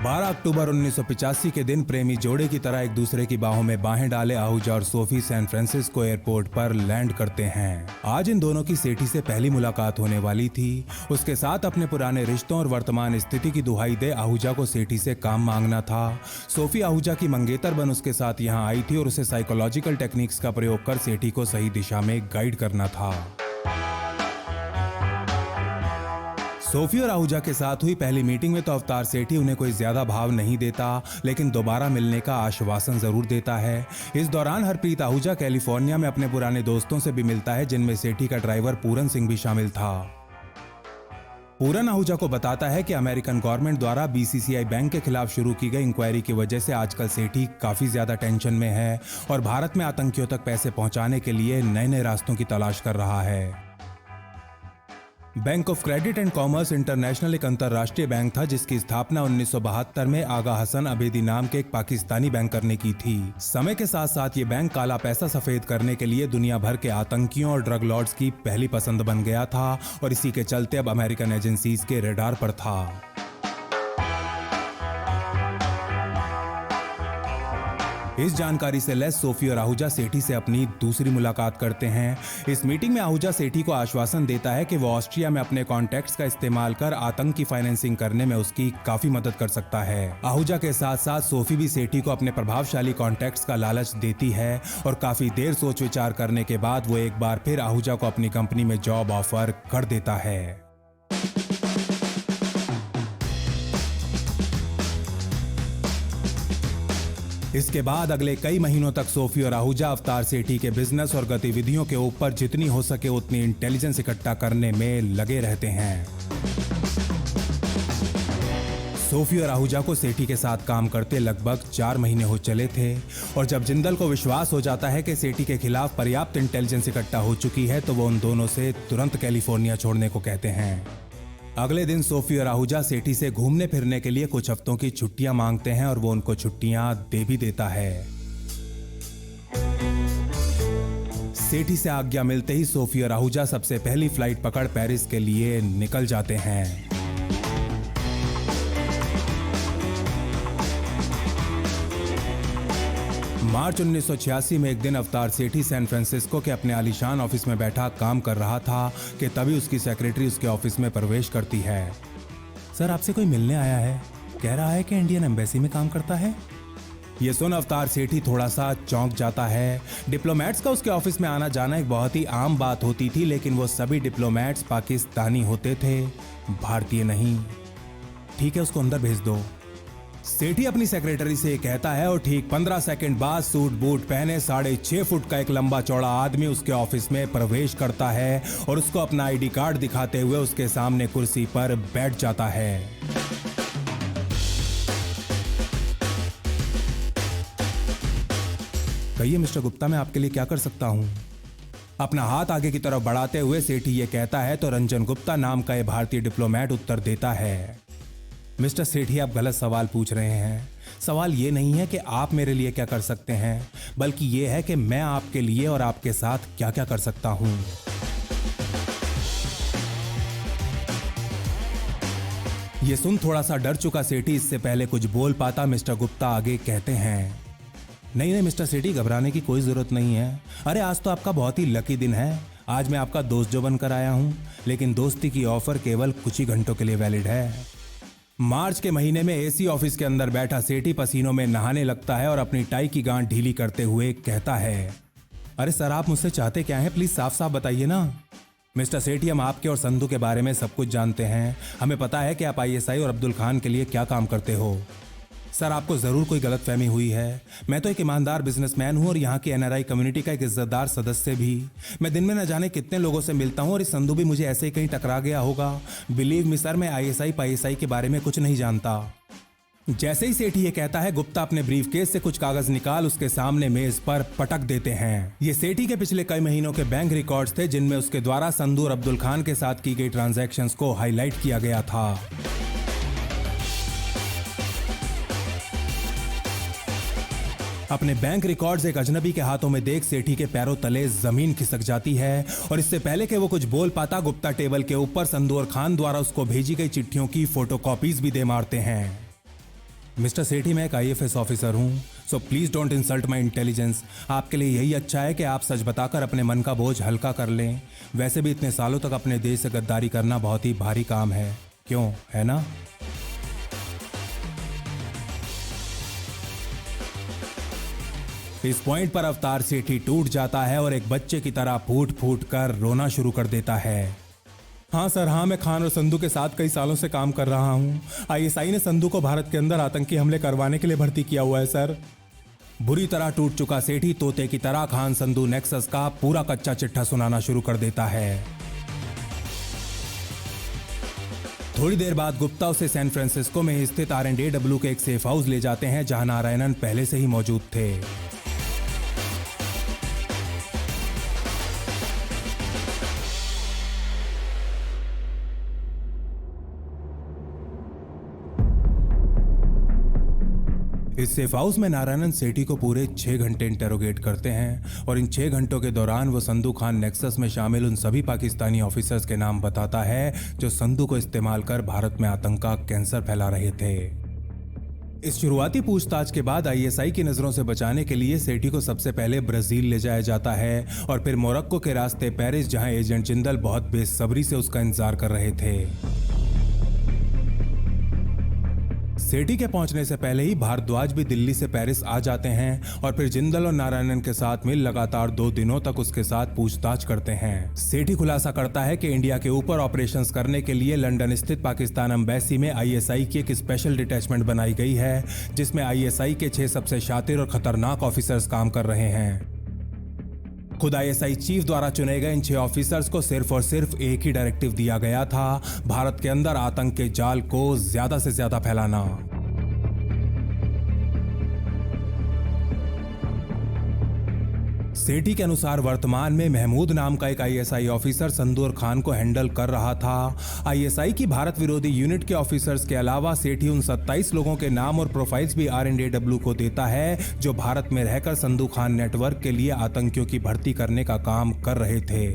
12 अक्टूबर 1985 के दिन प्रेमी जोड़े की तरह एक दूसरे की बाहों में बाहें डाले आहूजा और सोफी सैन फ्रांसिस्को एयरपोर्ट पर लैंड करते हैं। आज इन दोनों की सेठी से पहली मुलाकात होने वाली थी। उसके साथ अपने पुराने रिश्तों और वर्तमान स्थिति की दुहाई दे आहूजा को सेठी से काम मांगना था। सोफी आहूजा की मंगेतर बन उसके साथ यहाँ आई थी और उसे साइकोलॉजिकल टेक्निक्स का प्रयोग कर सेठी को सही दिशा में गाइड करना था। सोफी और आहूजा के साथ हुई पहली मीटिंग में तो अवतार सेठी उन्हें कोई ज्यादा भाव नहीं देता, लेकिन दोबारा मिलने का आश्वासन जरूर देता है। इस दौरान हरप्रीत आहूजा कैलिफोर्निया में अपने पुराने दोस्तों से भी मिलता है, जिनमें सेठी का ड्राइवर पूरन सिंह भी शामिल था। पूरन आहूजा को बताता है कि अमेरिकन गवर्नमेंट द्वारा बीसीसीआई बैंक के खिलाफ शुरू की गई इंक्वायरी की वजह से आजकल सेठी काफी ज्यादा टेंशन में है और भारत में आतंकियों तक पैसे पहुंचाने के लिए नए नए रास्तों की तलाश कर रहा है। Bank of credit and commerce international एक अंतर्राष्ट्रीय बैंक था जिसकी स्थापना 1972 में आगा हसन अबेदी नाम के एक पाकिस्तानी बैंकर ने की थी। समय के साथ साथ ये बैंक काला पैसा सफेद करने के लिए दुनिया भर के आतंकियों और ड्रग लॉर्ड्स की पहली पसंद बन गया था और इसी के चलते अब अमेरिकन एजेंसीज के रडार पर था। इस जानकारी से लैस सोफी और आहूजा सेठी से अपनी दूसरी मुलाकात करते हैं। इस मीटिंग में आहूजा सेठी को आश्वासन देता है कि वो ऑस्ट्रिया में अपने कॉन्टैक्ट्स का इस्तेमाल कर आतंक की फाइनेंसिंग करने में उसकी काफी मदद कर सकता है। आहूजा के साथ साथ सोफी भी सेठी को अपने प्रभावशाली कॉन्टैक्ट्स का लालच देती है और काफी देर सोच विचार करने के बाद वो एक बार फिर आहूजा को अपनी कंपनी में जॉब ऑफर कर देता है। इसके बाद अगले कई महीनों तक सोफी और आहूजा अवतार सेठी के बिजनेस और गतिविधियों के ऊपर जितनी हो सके उतनी इंटेलिजेंस इकट्ठा करने में लगे रहते हैं। सोफी और आहूजा को सेठी के साथ काम करते लगभग 4 महीने हो चले थे और जब जिंदल को विश्वास हो जाता है कि सेठी के खिलाफ पर्याप्त इंटेलिजेंस इकट्ठा हो चुकी है तो वो उन दोनों से तुरंत कैलिफोर्निया छोड़ने को कहते हैं। अगले दिन सोफी और आहूजा सेठी से घूमने फिरने के लिए कुछ हफ्तों की छुट्टियां मांगते हैं और वो उनको छुट्टियां दे भी देता है। सेठी से आज्ञा मिलते ही सोफी और आहूजा सबसे पहली फ्लाइट पकड़ पेरिस के लिए निकल जाते हैं। मार्च 1986 में एक दिन अवतार सेठी सैन फ्रांसिस्को के अपने आलीशान ऑफिस में बैठा काम कर रहा था कि तभी उसकी सेक्रेटरी उसके ऑफिस में प्रवेश करती है। सर, आपसे कोई मिलने आया है, कह रहा है कि इंडियन एम्बेसी में काम करता है। ये सुन अवतार सेठी थोड़ा सा चौंक जाता है। डिप्लोमेट्स का उसके ऑफिस में आना जाना एक बहुत ही आम बात होती थी, लेकिन वो सभी डिप्लोमेट्स पाकिस्तानी होते थे, भारतीय नहीं। ठीक है, उसको अंदर भेज दो। सेठी अपनी सेक्रेटरी से कहता है और ठीक 15 सेकंड बाद सूट बूट पहने 6.5 फुट का एक लंबा चौड़ा आदमी उसके ऑफिस में प्रवेश करता है और उसको अपना आईडी कार्ड दिखाते हुए उसके सामने कुर्सी पर बैठ जाता है। कहिए मिस्टर गुप्ता, मैं आपके लिए क्या कर सकता हूं? अपना हाथ आगे की तरफ बढ़ाते हुए सेठी ये कहता है तो रंजन गुप्ता नाम का यह भारतीय डिप्लोमेट उत्तर देता है। मिस्टर सेठी, आप गलत सवाल पूछ रहे हैं। सवाल ये नहीं है कि आप मेरे लिए क्या कर सकते हैं, बल्कि ये है कि मैं आपके लिए और आपके साथ क्या क्या कर सकता हूं। ये सुन थोड़ा सा डर चुका सेठी इससे पहले कुछ बोल पाता मिस्टर गुप्ता आगे कहते हैं, नहीं मिस्टर सेठी, घबराने की कोई जरूरत नहीं है। अरे आज तो आपका बहुत ही लकी दिन है। आज मैं आपका दोस्त जो बनकर आया हूं, लेकिन दोस्ती की ऑफर केवल कुछ ही घंटों के लिए वैलिड है। मार्च के महीने में एसी ऑफिस के अंदर बैठा सेठी पसीनों में नहाने लगता है और अपनी टाई की गांठ ढीली करते हुए कहता है, अरे सर, आप मुझसे चाहते क्या हैं? प्लीज साफ साफ बताइए ना। मिस्टर सेठी, हम आपके और संधू के बारे में सब कुछ जानते हैं। हमें पता है कि आप आईएसआई और अब्दुल खान के लिए क्या काम करते हो। सर, आपको जरूर कोई गलतफहमी हुई है। मैं तो एक ईमानदार बिजनेसमैन हूं और यहाँ की एनआरआई कम्युनिटी का एक इज्जतदार सदस्य भी। मैं दिन में न जाने कितने लोगों से मिलता हूं और इस संधू भी मुझे ऐसे ही कहीं टकरा गया होगा। बिलीव मी सर, मैं आईएसआई के बारे में कुछ नहीं जानता। जैसे ही सेठी ये कहता है, गुप्ता अपने ब्रीफकेस से कुछ कागज निकाल उसके सामने मेज पर पटक देते हैं। ये सेठी के पिछले कई महीनों के बैंक रिकॉर्ड्स थे जिनमें उसके द्वारा संधू और अब्दुल खान के साथ की गई ट्रांजैक्शंस को हाईलाइट किया गया था। अपने बैंक रिकॉर्ड्स एक अजनबी के हाथों में देख सेठी के पैरों तले जमीन खिसक जाती है और इससे पहले कि वो कुछ बोल पाता, गुप्ता टेबल के ऊपर संधू और खान द्वारा उसको भेजी गई चिट्ठियों की फोटोकॉपीज भी दे मारते हैं। मिस्टर सेठी, मैं एक आईएफएस ऑफिसर हूं, so please don't insult my intelligence. आपके लिए यही अच्छा है कि आप सच बताकर अपने मन का बोझ हल्का कर लें। वैसे भी इतने सालों तक अपने देश से गद्दारी करना बहुत ही भारी काम है, क्यों, है ना? इस पॉइंट पर अवतार सेठी टूट जाता है और एक बच्चे की तरह फूट फूट कर रोना शुरू कर देता है। हाँ सर, हाँ, मैं खान और संधू के साथ कई सालों से काम कर रहा हूँ। आईएसआई ने संधू को भारत के अंदर आतंकी हमले करवाने के लिए भर्ती किया हुआ है सर। बुरी तरह टूट चुका सेठी तोते की तरह खान संधू नेक्सस का पूरा कच्चा चिट्ठा सुनाना शुरू कर देता है। थोड़ी देर बाद गुप्ता उसे सैन फ्रांसिस्को में स्थित R&AW के एक सेफ हाउस ले जाते हैं, जहां नारायणन पहले से ही मौजूद थे। इस सेफ हाउस में नारायणन सेठी को पूरे 6 घंटे इंटेरोगेट करते हैं और इन 6 घंटों के दौरान वो संधू खान नेक्सस में शामिल उन सभी पाकिस्तानी ऑफिसर्स के नाम बताता है जो संधू को इस्तेमाल कर भारत में आतंक का कैंसर फैला रहे थे। इस शुरुआती पूछताछ के बाद आईएसआई की नजरों से बचाने के लिए सेठी को सबसे पहले ब्राजील ले जाया जाता है और फिर मोरक्को के रास्ते पेरिस, जहां एजेंट जिंदल बहुत बेसब्री से उसका इंतजार कर रहे थे। सेठी के पहुंचने से पहले ही भारद्वाज भी दिल्ली से पेरिस आ जाते हैं और फिर जिंदल और नारायणन के साथ मिल लगातार 2 दिनों तक उसके साथ पूछताछ करते हैं। सेठी खुलासा करता है कि इंडिया के ऊपर ऑपरेशंस करने के लिए लंदन स्थित पाकिस्तान एम्बेसी में आईएसआई की एक स्पेशल डिटैचमेंट बनाई गई है, जिसमें आईएसआई के 6 सबसे शातिर और खतरनाक ऑफिसर्स काम कर रहे हैं। खुद आईएसआई चीफ द्वारा चुने गए इन 6 ऑफिसर्स को सिर्फ और सिर्फ एक ही डायरेक्टिव दिया गया था, भारत के अंदर आतंक के जाल को ज्यादा से ज्यादा फैलाना। सेठी के अनुसार वर्तमान में महमूद नाम का एक आईएसआई ऑफिसर संधू और खान को हैंडल कर रहा था। आईएसआई की भारत विरोधी यूनिट के ऑफिसर्स के अलावा सेठी उन 27 लोगों के नाम और प्रोफाइल्स भी R&AW को देता है जो भारत में रहकर संधू खान नेटवर्क के लिए आतंकियों की भर्ती करने का काम कर रहे थे।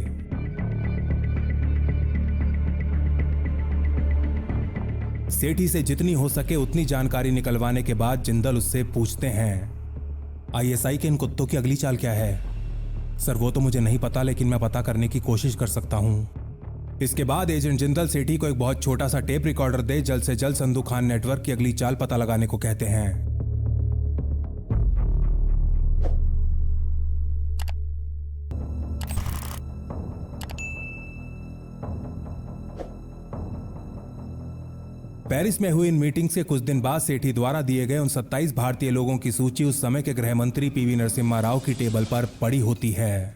सेठी से जितनी हो सके उतनी जानकारी निकलवाने के बाद जिंदल उससे पूछते हैं, आईएसआई के इन कुत्तों की अगली चाल क्या है? सर, वो तो मुझे नहीं पता, लेकिन मैं पता करने की कोशिश कर सकता हूं। इसके बाद एजेंट जिंदल सेठी को एक बहुत छोटा सा टेप रिकॉर्डर दे जल्द से जल्द संधू खान नेटवर्क की अगली चाल पता लगाने को कहते हैं। पेरिस में हुई इन मीटिंग्स के कुछ दिन बाद सेठी द्वारा दिए गए उन 27 भारतीय लोगों की सूची उस समय के गृह मंत्री पीवी नरसिम्हा राव की टेबल पर पड़ी होती है।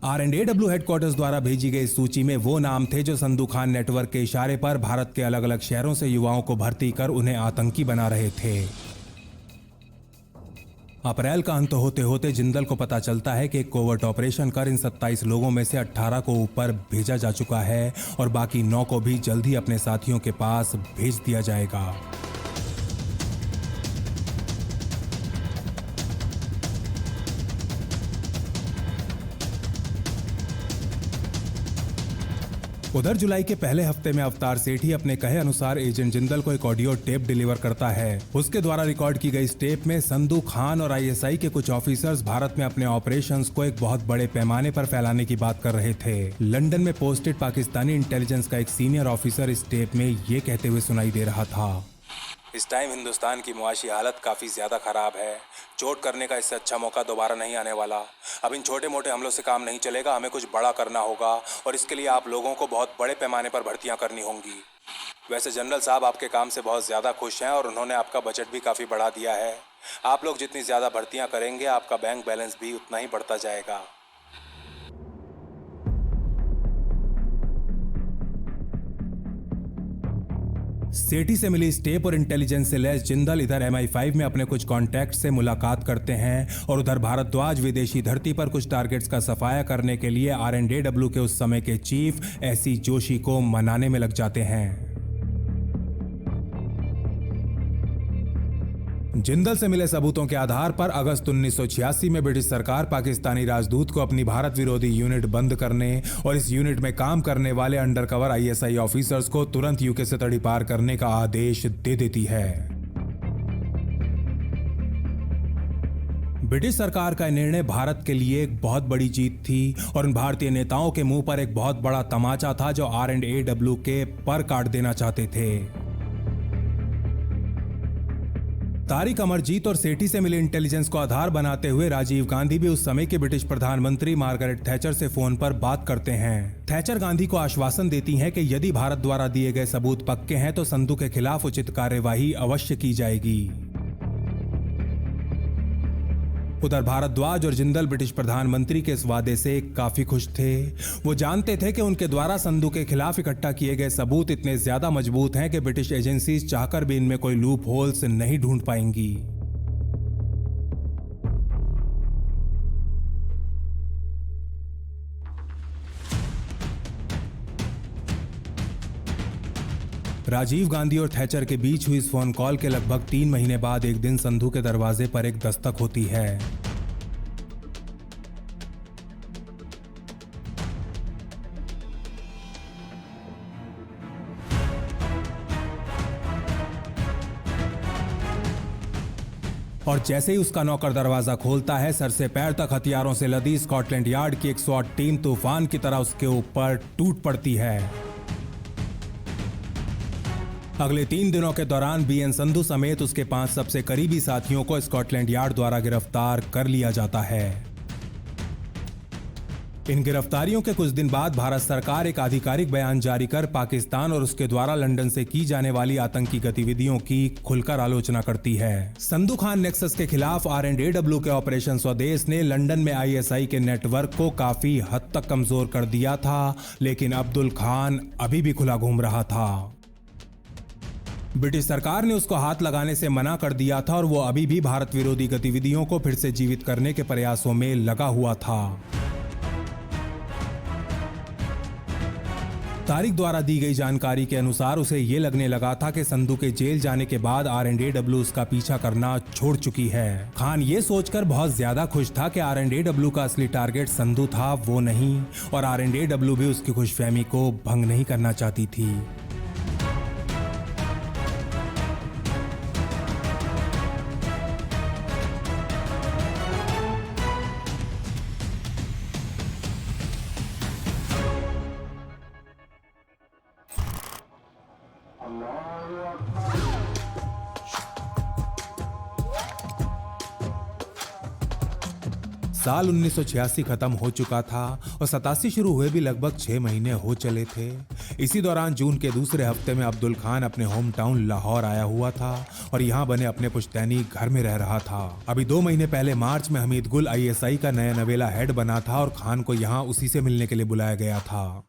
R&AW हेडक्वार्टर्स द्वारा भेजी गई सूची में वो नाम थे जो संधू खान नेटवर्क के इशारे पर भारत के अलग अलग शहरों से युवाओं को भर्ती कर उन्हें आतंकी बना रहे थे। अप्रैल का अंत होते होते जिंदल को पता चलता है कि एक कोवर्ट ऑपरेशन कर इन 27 लोगों में से 18 को ऊपर भेजा जा चुका है और बाकी 9 को भी जल्द ही अपने साथियों के पास भेज दिया जाएगा। उधर जुलाई के पहले हफ्ते में अवतार सेठी अपने कहे अनुसार एजेंट जिंदल को एक ऑडियो टेप डिलीवर करता है। उसके द्वारा रिकॉर्ड की गई इस टेप में संधू खान और आईएसआई के कुछ ऑफिसर्स भारत में अपने ऑपरेशंस को एक बहुत बड़े पैमाने पर फैलाने की बात कर रहे थे। लंदन में पोस्टेड पाकिस्तानी इंटेलिजेंस का एक सीनियर ऑफिसर इस टेप में ये कहते हुए सुनाई दे रहा था, इस टाइम हिंदुस्तान की मुआशी हालत काफ़ी ज़्यादा ख़राब है। चोट करने का इससे अच्छा मौका दोबारा नहीं आने वाला। अब इन छोटे मोटे हमलों से काम नहीं चलेगा, हमें कुछ बड़ा करना होगा और इसके लिए आप लोगों को बहुत बड़े पैमाने पर भर्तियां करनी होंगी। वैसे जनरल साहब आपके काम से बहुत ज़्यादा खुश हैं और उन्होंने आपका बजट भी काफ़ी बढ़ा दिया है। आप लोग जितनी ज़्यादा भर्तियाँ करेंगे आपका बैंक बैलेंस भी उतना ही बढ़ता जाएगा। सेठी से मिली इस टेप और इंटेलिजेंस से लैस जिंदल इधर MI5 में अपने कुछ कॉन्टैक्ट से मुलाकात करते हैं और उधर भारद्वाज विदेशी धरती पर कुछ टारगेट्स का सफाया करने के लिए R&AW के उस समय के चीफ SC जोशी को मनाने में लग जाते हैं। जिंदल से मिले सबूतों के आधार पर अगस्त 1986 में ब्रिटिश सरकार पाकिस्तानी राजदूत को अपनी भारत विरोधी यूनिट बंद करने और इस यूनिट में काम करने वाले अंडरकवर आईएसआई ऑफिसर्स को तुरंत यूके से तड़ी पार करने का आदेश दे देती है। ब्रिटिश सरकार का निर्णय भारत के लिए एक बहुत बड़ी जीत थी और उन भारतीय नेताओं के मुंह पर एक बहुत बड़ा तमाचा था जो R&AW के पर काट देना चाहते थे। तारिक अमरजीत और सेठी से मिले इंटेलिजेंस को आधार बनाते हुए राजीव गांधी भी उस समय के ब्रिटिश प्रधानमंत्री मार्गरेट थैचर से फोन पर बात करते हैं। थैचर गांधी को आश्वासन देती हैं कि यदि भारत द्वारा दिए गए सबूत पक्के हैं तो संधू के खिलाफ उचित कार्यवाही अवश्य की जाएगी। उधर भारद्वाज और जिंदल ब्रिटिश प्रधानमंत्री के इस वादे से काफी खुश थे। वो जानते थे कि उनके द्वारा संधू के खिलाफ इकट्ठा किए गए सबूत इतने ज्यादा मजबूत हैं कि ब्रिटिश एजेंसीज चाहकर भी इनमें कोई लूप होल्स नहीं ढूंढ पाएंगी। राजीव गांधी और थैचर के बीच हुई इस फोन कॉल के लगभग 3 महीने बाद एक दिन संधू के दरवाजे पर एक दस्तक होती है। और जैसे ही उसका नौकर दरवाजा खोलता है, सर से पैर तक हथियारों से लदी स्कॉटलैंड यार्ड की एक SWAT टीम तूफान की तरह उसके ऊपर टूट पड़ती है। अगले 3 दिनों के दौरान BN संधू समेत उसके 5 सबसे करीबी साथियों को स्कॉटलैंड यार्ड द्वारा गिरफ्तार कर लिया जाता है। इन गिरफ्तारियों के कुछ दिन बाद भारत सरकार एक आधिकारिक बयान जारी कर पाकिस्तान और उसके द्वारा लंदन से की जाने वाली आतंकी गतिविधियों की खुलकर आलोचना करती है। संधू खान नेक्सस के खिलाफ RNAW के ऑपरेशन स्वदेश ने लंदन में ISI के नेटवर्क को काफी हद तक कमजोर कर दिया था, लेकिन अब्दुल खान अभी भी खुला घूम रहा था। ब्रिटिश सरकार ने उसको हाथ लगाने से मना कर दिया था और वो अभी भी भारत विरोधी गतिविधियों को फिर से जीवित करने के प्रयासों में लगा हुआ था। तारिक द्वारा दी गई जानकारी के अनुसार उसे ये लगने लगा था कि संधू के जेल जाने के बाद RNAW उसका पीछा करना छोड़ चुकी है। खान ये सोचकर बहुत ज्यादा खुश था कि RNAW का असली टारगेट संधू था, वो नहीं, और RNAW भी उसकी खुशफहमी को भंग नहीं करना चाहती थी। साल 1986 खत्म हो चुका था और 87 शुरू हुए भी लगभग 6 महीने हो चले थे। इसी दौरान जून के दूसरे हफ्ते में अब्दुल खान अपने होम टाउन लाहौर आया हुआ था और यहाँ बने अपने पुश्तैनी घर में रह रहा था। अभी 2 महीने पहले मार्च में हमीद गुल ISI का नया नवेला हेड बना था और खान को यहाँ उसी से मिलने के लिए बुलाया गया था।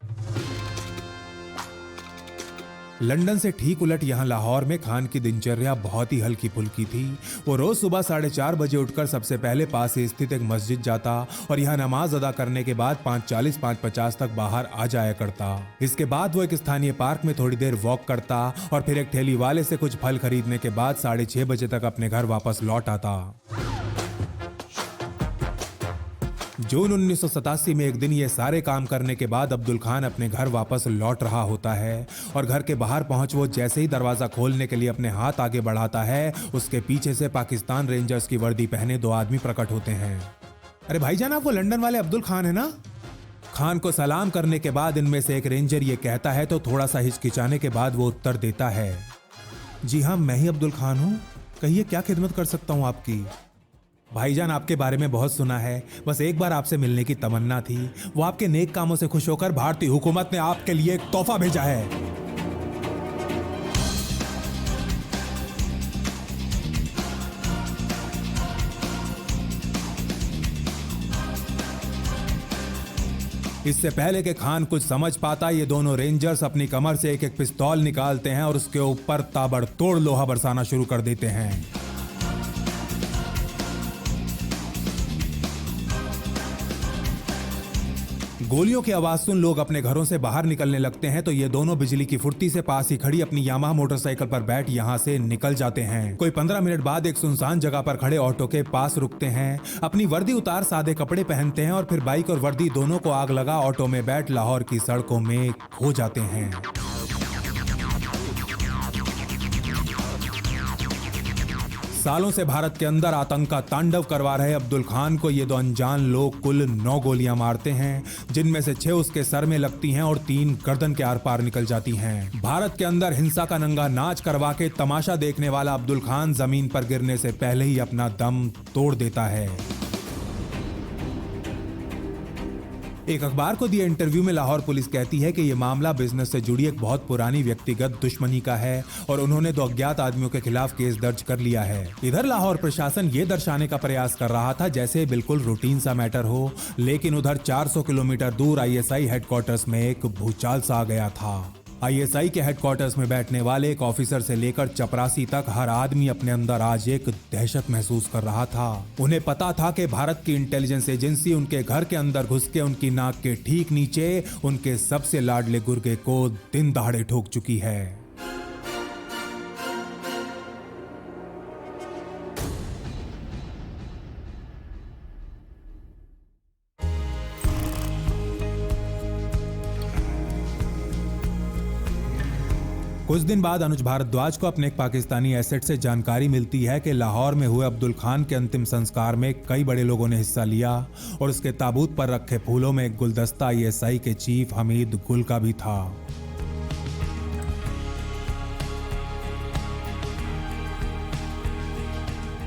लंदन से ठीक उलट यहाँ लाहौर में खान की दिनचर्या बहुत ही हल्की फुल्की थी। वो रोज सुबह 4:30 बजे उठकर सबसे पहले पास ही स्थित एक मस्जिद जाता और यहाँ नमाज अदा करने के बाद 5:40 5:50 तक बाहर आ जाया करता। इसके बाद वो एक स्थानीय पार्क में थोड़ी देर वॉक करता और फिर एक ठेली वाले से कुछ फल खरीदने के बाद 6:30 बजे तक अपने घर वापस लौट आता। जून 1987 में एक दिन ये सारे काम करने के बाद अब्दुल खान अपने घर वापस लौट रहा होता है और घर के बाहर पहुंच वो जैसे ही दरवाजा खोलने के लिए अपने हाथ आगे बढ़ाता है, उसके पीछे से पाकिस्तान रेंजर्स की वर्दी पहने 2 आदमी प्रकट होते हैं। अरे भाईजान, आप वो लंदन वाले अब्दुल खान है ना? खान को सलाम करने के बाद इनमें से एक रेंजर ये कहता है तो थोड़ा सा हिचकिचाने के बाद वो उत्तर देता है, जी हाँ, मैं ही अब्दुल खान हूँ, कहिए क्या खिदमत कर सकता हूँ आपकी। भाईजान, आपके बारे में बहुत सुना है, बस एक बार आपसे मिलने की तमन्ना थी। वो आपके नेक कामों से खुश होकर भारतीय हुकूमत ने आपके लिए एक तोहफा भेजा है। इससे पहले कि खान कुछ समझ पाता, ये दोनों रेंजर्स अपनी कमर से एक एक पिस्तौल निकालते हैं और उसके ऊपर ताबड़तोड़ लोहा बरसाना शुरू कर देते हैं। गोलियों की आवाज सुन लोग अपने घरों से बाहर निकलने लगते हैं तो ये दोनों बिजली की फुर्ती से पास ही खड़ी अपनी यामाहा मोटरसाइकिल पर बैठ यहाँ से निकल जाते हैं। कोई 15 मिनट बाद एक सुनसान जगह पर खड़े ऑटो के पास रुकते हैं, अपनी वर्दी उतार सादे कपड़े पहनते हैं और फिर बाइक और वर्दी दोनों को आग लगा ऑटो में बैठ लाहौर की सड़कों में खो जाते हैं। सालों से भारत के अंदर आतंक का तांडव करवा रहे अब्दुल खान को ये दो अनजान लोग कुल 9 गोलियां मारते हैं, जिनमें से 6 उसके सर में लगती हैं और 3 गर्दन के आर पार निकल जाती हैं। भारत के अंदर हिंसा का नंगा नाच करवा के तमाशा देखने वाला अब्दुल खान जमीन पर गिरने से पहले ही अपना दम तोड़ देता है। एक अखबार को दिए इंटरव्यू में लाहौर पुलिस कहती है कि यह मामला बिजनेस से जुड़ी एक बहुत पुरानी व्यक्तिगत दुश्मनी का है और उन्होंने 2 अज्ञात आदमियों के खिलाफ केस दर्ज कर लिया है। इधर लाहौर प्रशासन ये दर्शाने का प्रयास कर रहा था जैसे बिल्कुल रूटीन सा मैटर हो, लेकिन उधर 400 किलोमीटर दूर आईएसआई हेडक्वार्टर्स में एक भूचाल सा आ गया था। आईएसआई के हेडक्वार्टर्स में बैठने वाले एक ऑफिसर से लेकर चपरासी तक हर आदमी अपने अंदर आज एक दहशत महसूस कर रहा था। उन्हें पता था कि भारत की इंटेलिजेंस एजेंसी उनके घर के अंदर घुस के उनकी नाक के ठीक नीचे उनके सबसे लाडले गुर्गे को दिन दहाड़े ठोक चुकी है। कुछ दिन बाद अनुज भारद्वाज को अपने एक पाकिस्तानी एसेट से जानकारी मिलती है कि लाहौर में हुए अब्दुल खान के अंतिम संस्कार में कई बड़े लोगों ने हिस्सा लिया और उसके ताबूत पर रखे फूलों में एक गुलदस्ता आईएसआई के चीफ हमीद गुल का भी था।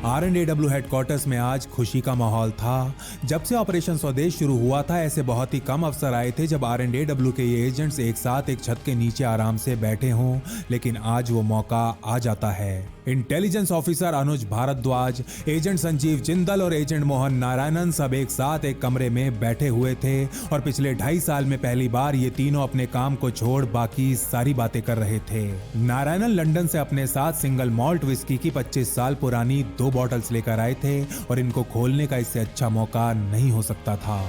RNAW हेडक्वार्टर्स में आज खुशी का माहौल था। जब से ऑपरेशन स्वदेश शुरू हुआ था ऐसे बहुत ही कम अफसर आए थे जब RNAW के ये एजेंट्स एक साथ एक छत के नीचे आराम से बैठे हों, लेकिन आज वो मौका आ जाता है। इंटेलिजेंस ऑफिसर अनुज भारद्वाज, एजेंट संजीव जिंदल और एजेंट मोहन नारायणन सब एक साथ एक कमरे में बैठे हुए थे और पिछले 2.5 साल में पहली बार ये तीनों अपने काम को छोड़ बाकी सारी बातें कर रहे थे। नारायणन लंदन से अपने साथ सिंगल मॉल्ट विस्की की 25 साल पुरानी 2 बॉटल्स लेकर आए थे और इनको खोलने का इससे अच्छा मौका नहीं हो सकता था।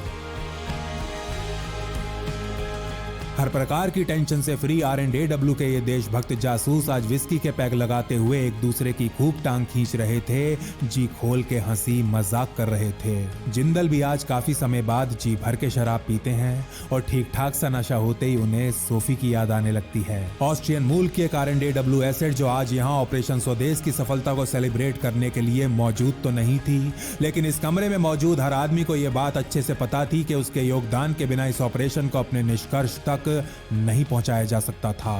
हर प्रकार की टेंशन से फ्री RNAW के ये देशभक्त जासूस आज विस्की के पैग लगाते हुए एक दूसरे की खूब टांग खींच रहे थे, जी खोल के हंसी मजाक कर रहे थे। जिंदल भी आज काफी समय बाद जी भर के शराब पीते हैं और ठीक ठाक सा नशा होते ही उन्हें सोफी की याद आने लगती है। ऑस्ट्रियन मूल की एक RNAW एसेट जो आज यहाँ ऑपरेशन स्वदेश की सफलता को सेलिब्रेट करने के लिए मौजूद तो नहीं थी, लेकिन इस कमरे में मौजूद हर आदमी को यह बात अच्छे से पता थी कि उसके योगदान के बिना इस ऑपरेशन को अपने निष्कर्ष तक नहीं पहुंचाया जा सकता था।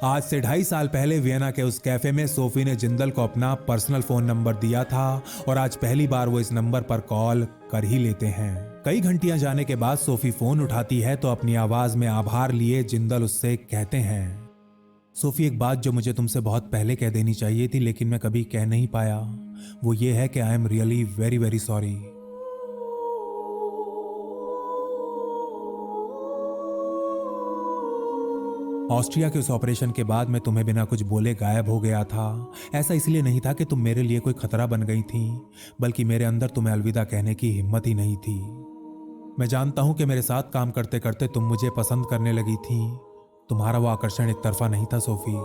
आज से 2.5 साल पहले वियना के उस कैफे में सोफी ने जिंदल को अपना पर्सनल फोन नंबर दिया था और आज पहली बार वो इस नंबर पर कॉल कर ही लेते हैं। कई घंटियां जाने के बाद सोफी फोन उठाती है तो अपनी आवाज में आभार लिए जिंदल उससे कहते हैं, सोफी एक बात जो मुझे तुमसे बहुत पहले कह देनी चाहिए थी लेकिन मैं कभी कह नहीं पाया, वो ये है कि I am really very very sorry. Austria के उस ऑपरेशन के बाद मैं तुम्हें बिना कुछ बोले गायब हो गया था। ऐसा इसलिए नहीं था कि तुम मेरे लिए कोई खतरा बन गई थी, बल्कि मेरे अंदर तुम्हें अलविदा कहने की हिम्मत ही नहीं थी। मैं जानता हूं कि मेरे साथ काम करते करते तुम मुझे पसंद करने लगी थी। तुम्हारा वो आकर्षण एक तरफा नहीं था सोफी।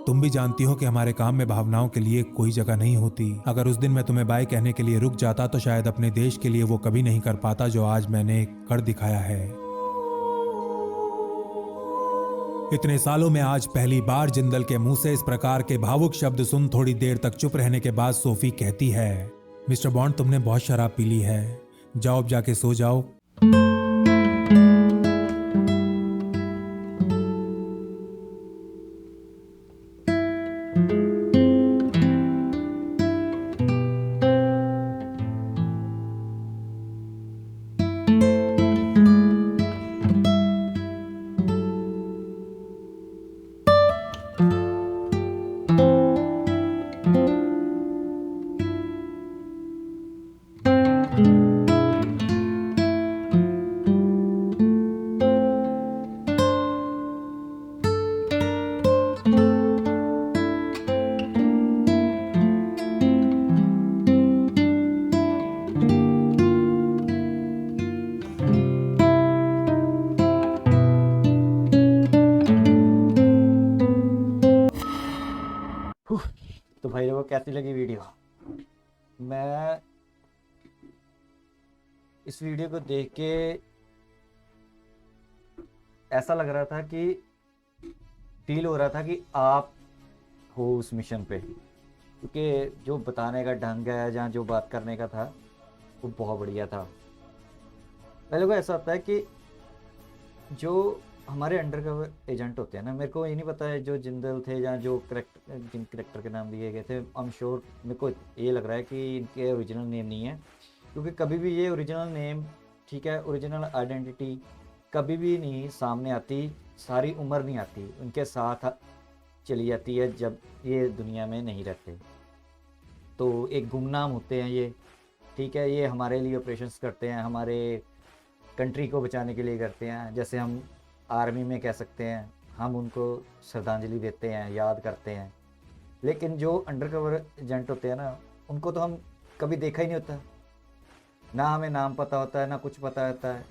तुम भी जानती हो कि हमारे काम में भावनाओं के लिए कोई जगह नहीं होती। अगर उस दिन मैं तुम्हें बाय कहने के लिए रुक जाता तो शायद अपने देश के लिए वो कभी नहीं कर पाता जो आज मैंने कर दिखाया है। इतने सालों में आज पहली बार जिंदल के मुंह से इस प्रकार के भावुक शब्द सुन थोड़ी देर तक चुप रहने के बाद सोफी कहती है, मिस्टर बॉन्ड तुमने बहुत शराब पी ली है, जाओ अब जाके सो जाओ। तो भाई लोगों को कैसी लगी वीडियो? मैं इस वीडियो को देख के ऐसा लग रहा था कि फील हो रहा था कि आप हो उस मिशन पे, क्योंकि जो बताने का ढंग है, जहाँ जो बात करने का था, वो बहुत बढ़िया था। पहले को ऐसा होता है कि जो हमारे अंडर कवर एजेंट होते हैं ना, मेरे को ये नहीं पता है जो जिंदल थे या जो करेक्टर, जिन करेक्टर के नाम दिए गए थे, आई एम श्योर, मेरे को ये लग रहा है कि इनके ओरिजिनल नेम नहीं है, क्योंकि कभी भी ये ओरिजिनल नेम, ठीक है, ओरिजिनल आइडेंटिटी कभी भी नहीं सामने आती, सारी उम्र नहीं आती, उनके साथ चली जाती है जब ये दुनिया में नहीं रहते। तो एक गुमनाम होते हैं ये, ठीक है, ये हमारे लिए ऑपरेशंस करते हैं, हमारे कंट्री को बचाने के लिए करते हैं। जैसे हम आर्मी में कह सकते हैं, हम उनको श्रद्धांजलि देते हैं, याद करते हैं। लेकिन जो अंडरकवर एजेंट होते हैं ना, उनको तो हम कभी देखा ही नहीं होता, ना हमें नाम पता होता है, ना कुछ पता होता है,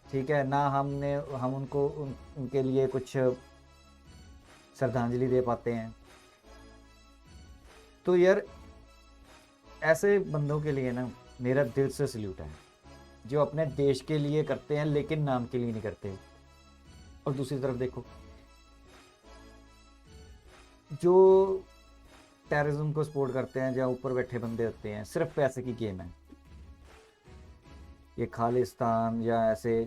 ठीक है, ना हम उनको उनके लिए कुछ श्रद्धांजलि दे पाते हैं। तो यार ऐसे बंदों के लिए ना मेरा दिल से सल्यूट है, जो अपने देश के लिए करते हैं लेकिन नाम के लिए नहीं करते। और दूसरी तरफ देखो, जो टेररिज्म को सपोर्ट करते हैं, जहाँ ऊपर बैठे बंदे होते हैं, सिर्फ पैसे की गेम है। ये खालिस्तान या ऐसे,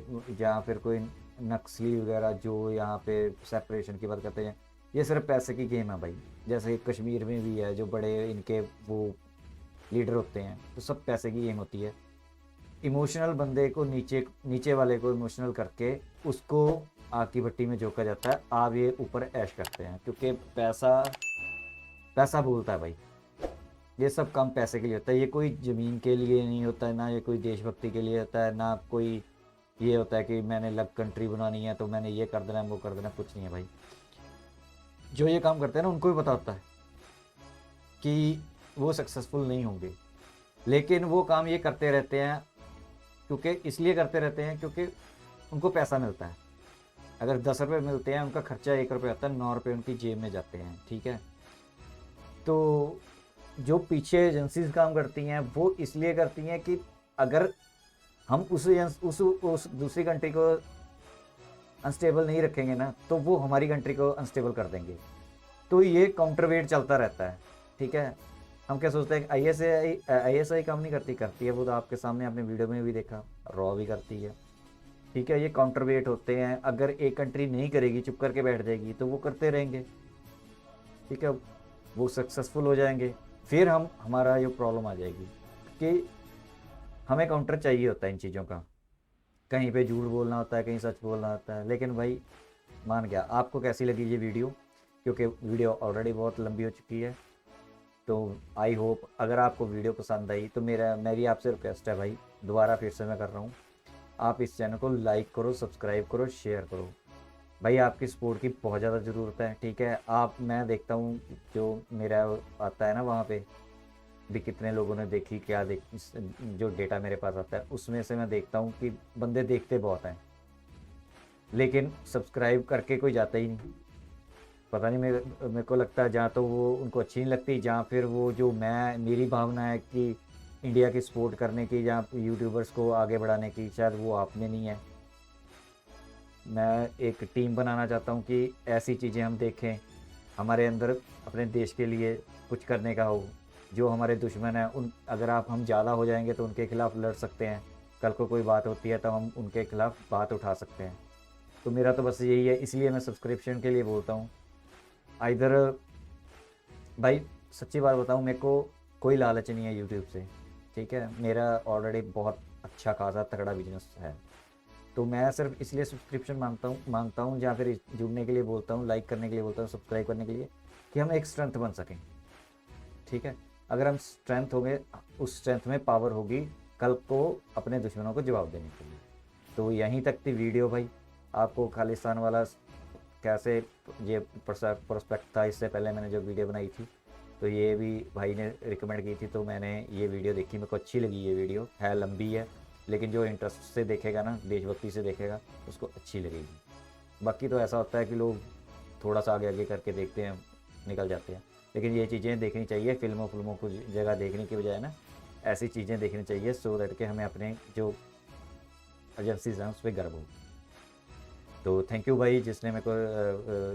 या फिर कोई नक्सली वगैरह जो यहाँ पे सेपरेशन की बात करते हैं, ये सिर्फ पैसे की गेम है भाई। जैसे कश्मीर में भी है, जो बड़े इनके वो लीडर होते हैं, तो सब पैसे की गेम होती है। इमोशनल बंदे को नीचे वाले को इमोशनल करके उसको आग की भट्टी में झोंका जाता है, आप ये ऊपर ऐश करते हैं, क्योंकि पैसा बोलता है भाई। ये सब काम पैसे के लिए होता है, ये कोई ज़मीन के लिए नहीं होता है, ना ये कोई देशभक्ति के लिए होता है, ना कोई ये होता है कि मैंने अलग कंट्री बनानी है तो मैंने ये कर देना है, वो कर देना, कुछ नहीं है भाई। जो ये काम करते हैं ना, उनको भी पता होता है कि वो सक्सेसफुल नहीं होंगे, लेकिन वो काम ये करते रहते हैं, क्योंकि इसलिए करते रहते हैं क्योंकि उनको पैसा मिलता है। अगर 10 रुपये मिलते हैं, उनका खर्चा 1 रुपये आता है, 9 रुपये उनकी जेब में जाते हैं, ठीक है। तो जो पीछे एजेंसीज काम करती हैं, वो इसलिए करती हैं कि अगर हम उस दूसरी कंट्री को अनस्टेबल नहीं रखेंगे ना, तो वो हमारी कंट्री को अनस्टेबल कर देंगे। तो ये काउंटरवेट चलता रहता है, ठीक है। हम क्या सोचते हैं कि ISI काम नहीं करती है, वो तो आपके सामने आपने वीडियो में भी देखा, रॉ भी करती है, ठीक है। ये काउंटरवेट होते हैं, अगर एक कंट्री नहीं करेगी, चुप करके बैठ जाएगी, तो वो करते रहेंगे, ठीक है, वो सक्सेसफुल हो जाएंगे। फिर हमारा ये प्रॉब्लम आ जाएगी कि हमें काउंटर चाहिए होता है इन चीज़ों का, कहीं पे झूठ बोलना होता है, कहीं सच बोलना होता है। लेकिन भाई मान गया। आपको कैसी लगी ये वीडियो, क्योंकि वीडियो ऑलरेडी बहुत लंबी हो चुकी है। तो आई होप अगर आपको वीडियो पसंद आई तो मेरी आपसे रिक्वेस्ट है भाई, दोबारा फिर से मैं कर रहा हूँ, आप इस चैनल को लाइक करो, सब्सक्राइब करो, शेयर करो भाई। आपकी सपोर्ट की बहुत ज़्यादा ज़रूरत है, ठीक है। मैं देखता हूँ जो मेरा आता है ना वहाँ पे भी कितने लोगों ने देखी, जो डेटा मेरे पास आता है, उसमें से मैं देखता हूँ कि बंदे देखते बहुत हैं, लेकिन सब्सक्राइब करके कोई जाता ही नहीं। पता नहीं, मेरे को लगता है जहाँ तो वो उनको अच्छी नहीं लगती, जहाँ फिर वो जो मेरी भावना है कि इंडिया की सपोर्ट करने की, जहाँ यूट्यूबर्स को आगे बढ़ाने की, शायद वो आप में नहीं है। मैं एक टीम बनाना चाहता हूँ कि ऐसी चीज़ें हम देखें, हमारे अंदर अपने देश के लिए कुछ करने का हो। जो हमारे दुश्मन हैं, अगर हम ज़्यादा हो जाएंगे तो उनके खिलाफ़ लड़ सकते हैं, कल को कोई बात होती है तो हम उनके खिलाफ़ बात उठा सकते हैं। तो मेरा तो बस यही है, इसलिए मैं सब्सक्रिप्शन के लिए बोलता हूँ। इधर भाई सच्ची बात बताऊँ, मेरे को कोई लालच नहीं है यूट्यूब से, ठीक है। मेरा ऑलरेडी बहुत अच्छा खासा तगड़ा बिजनेस है, तो मैं सिर्फ इसलिए सब्सक्रिप्शन मांगता हूँ, या फिर जुड़ने के लिए बोलता हूँ, लाइक करने के लिए बोलता हूँ, सब्सक्राइब करने के लिए, कि हम एक स्ट्रेंथ बन सकें, ठीक है। अगर हम स्ट्रेंथ होंगे, उस स्ट्रेंथ में पावर होगी कल को अपने दुश्मनों को जवाब देने के लिए। तो यहीं तक थी वीडियो भाई। आपको खालिस्तान वाला कैसे ये प्रोस्पेक्ट था, इससे पहले मैंने जो वीडियो बनाई थी, तो ये भी भाई ने रिकमेंड की थी, तो मैंने ये वीडियो देखी, मेरे को अच्छी लगी। ये वीडियो है लंबी है, लेकिन जो इंटरेस्ट से देखेगा ना, देशभक्ति से देखेगा, उसको अच्छी लगेगी। बाकी तो ऐसा होता है कि लोग थोड़ा सा आगे आगे करके देखते हैं, निकल जाते हैं, लेकिन ये चीज़ें देखनी चाहिए। फिल्मों को जगह देखने की बजाय ना, ऐसी चीज़ें देखनी चाहिए, सो दैट के हमें अपने जो एजेंसीज हैं उस पर गर्व हो। तो थैंक यू भाई जिसने मेरे को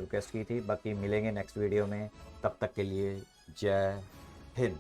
रिक्वेस्ट की थी। बाकी मिलेंगे नेक्स्ट वीडियो में, तब तक के लिए जय हिंद।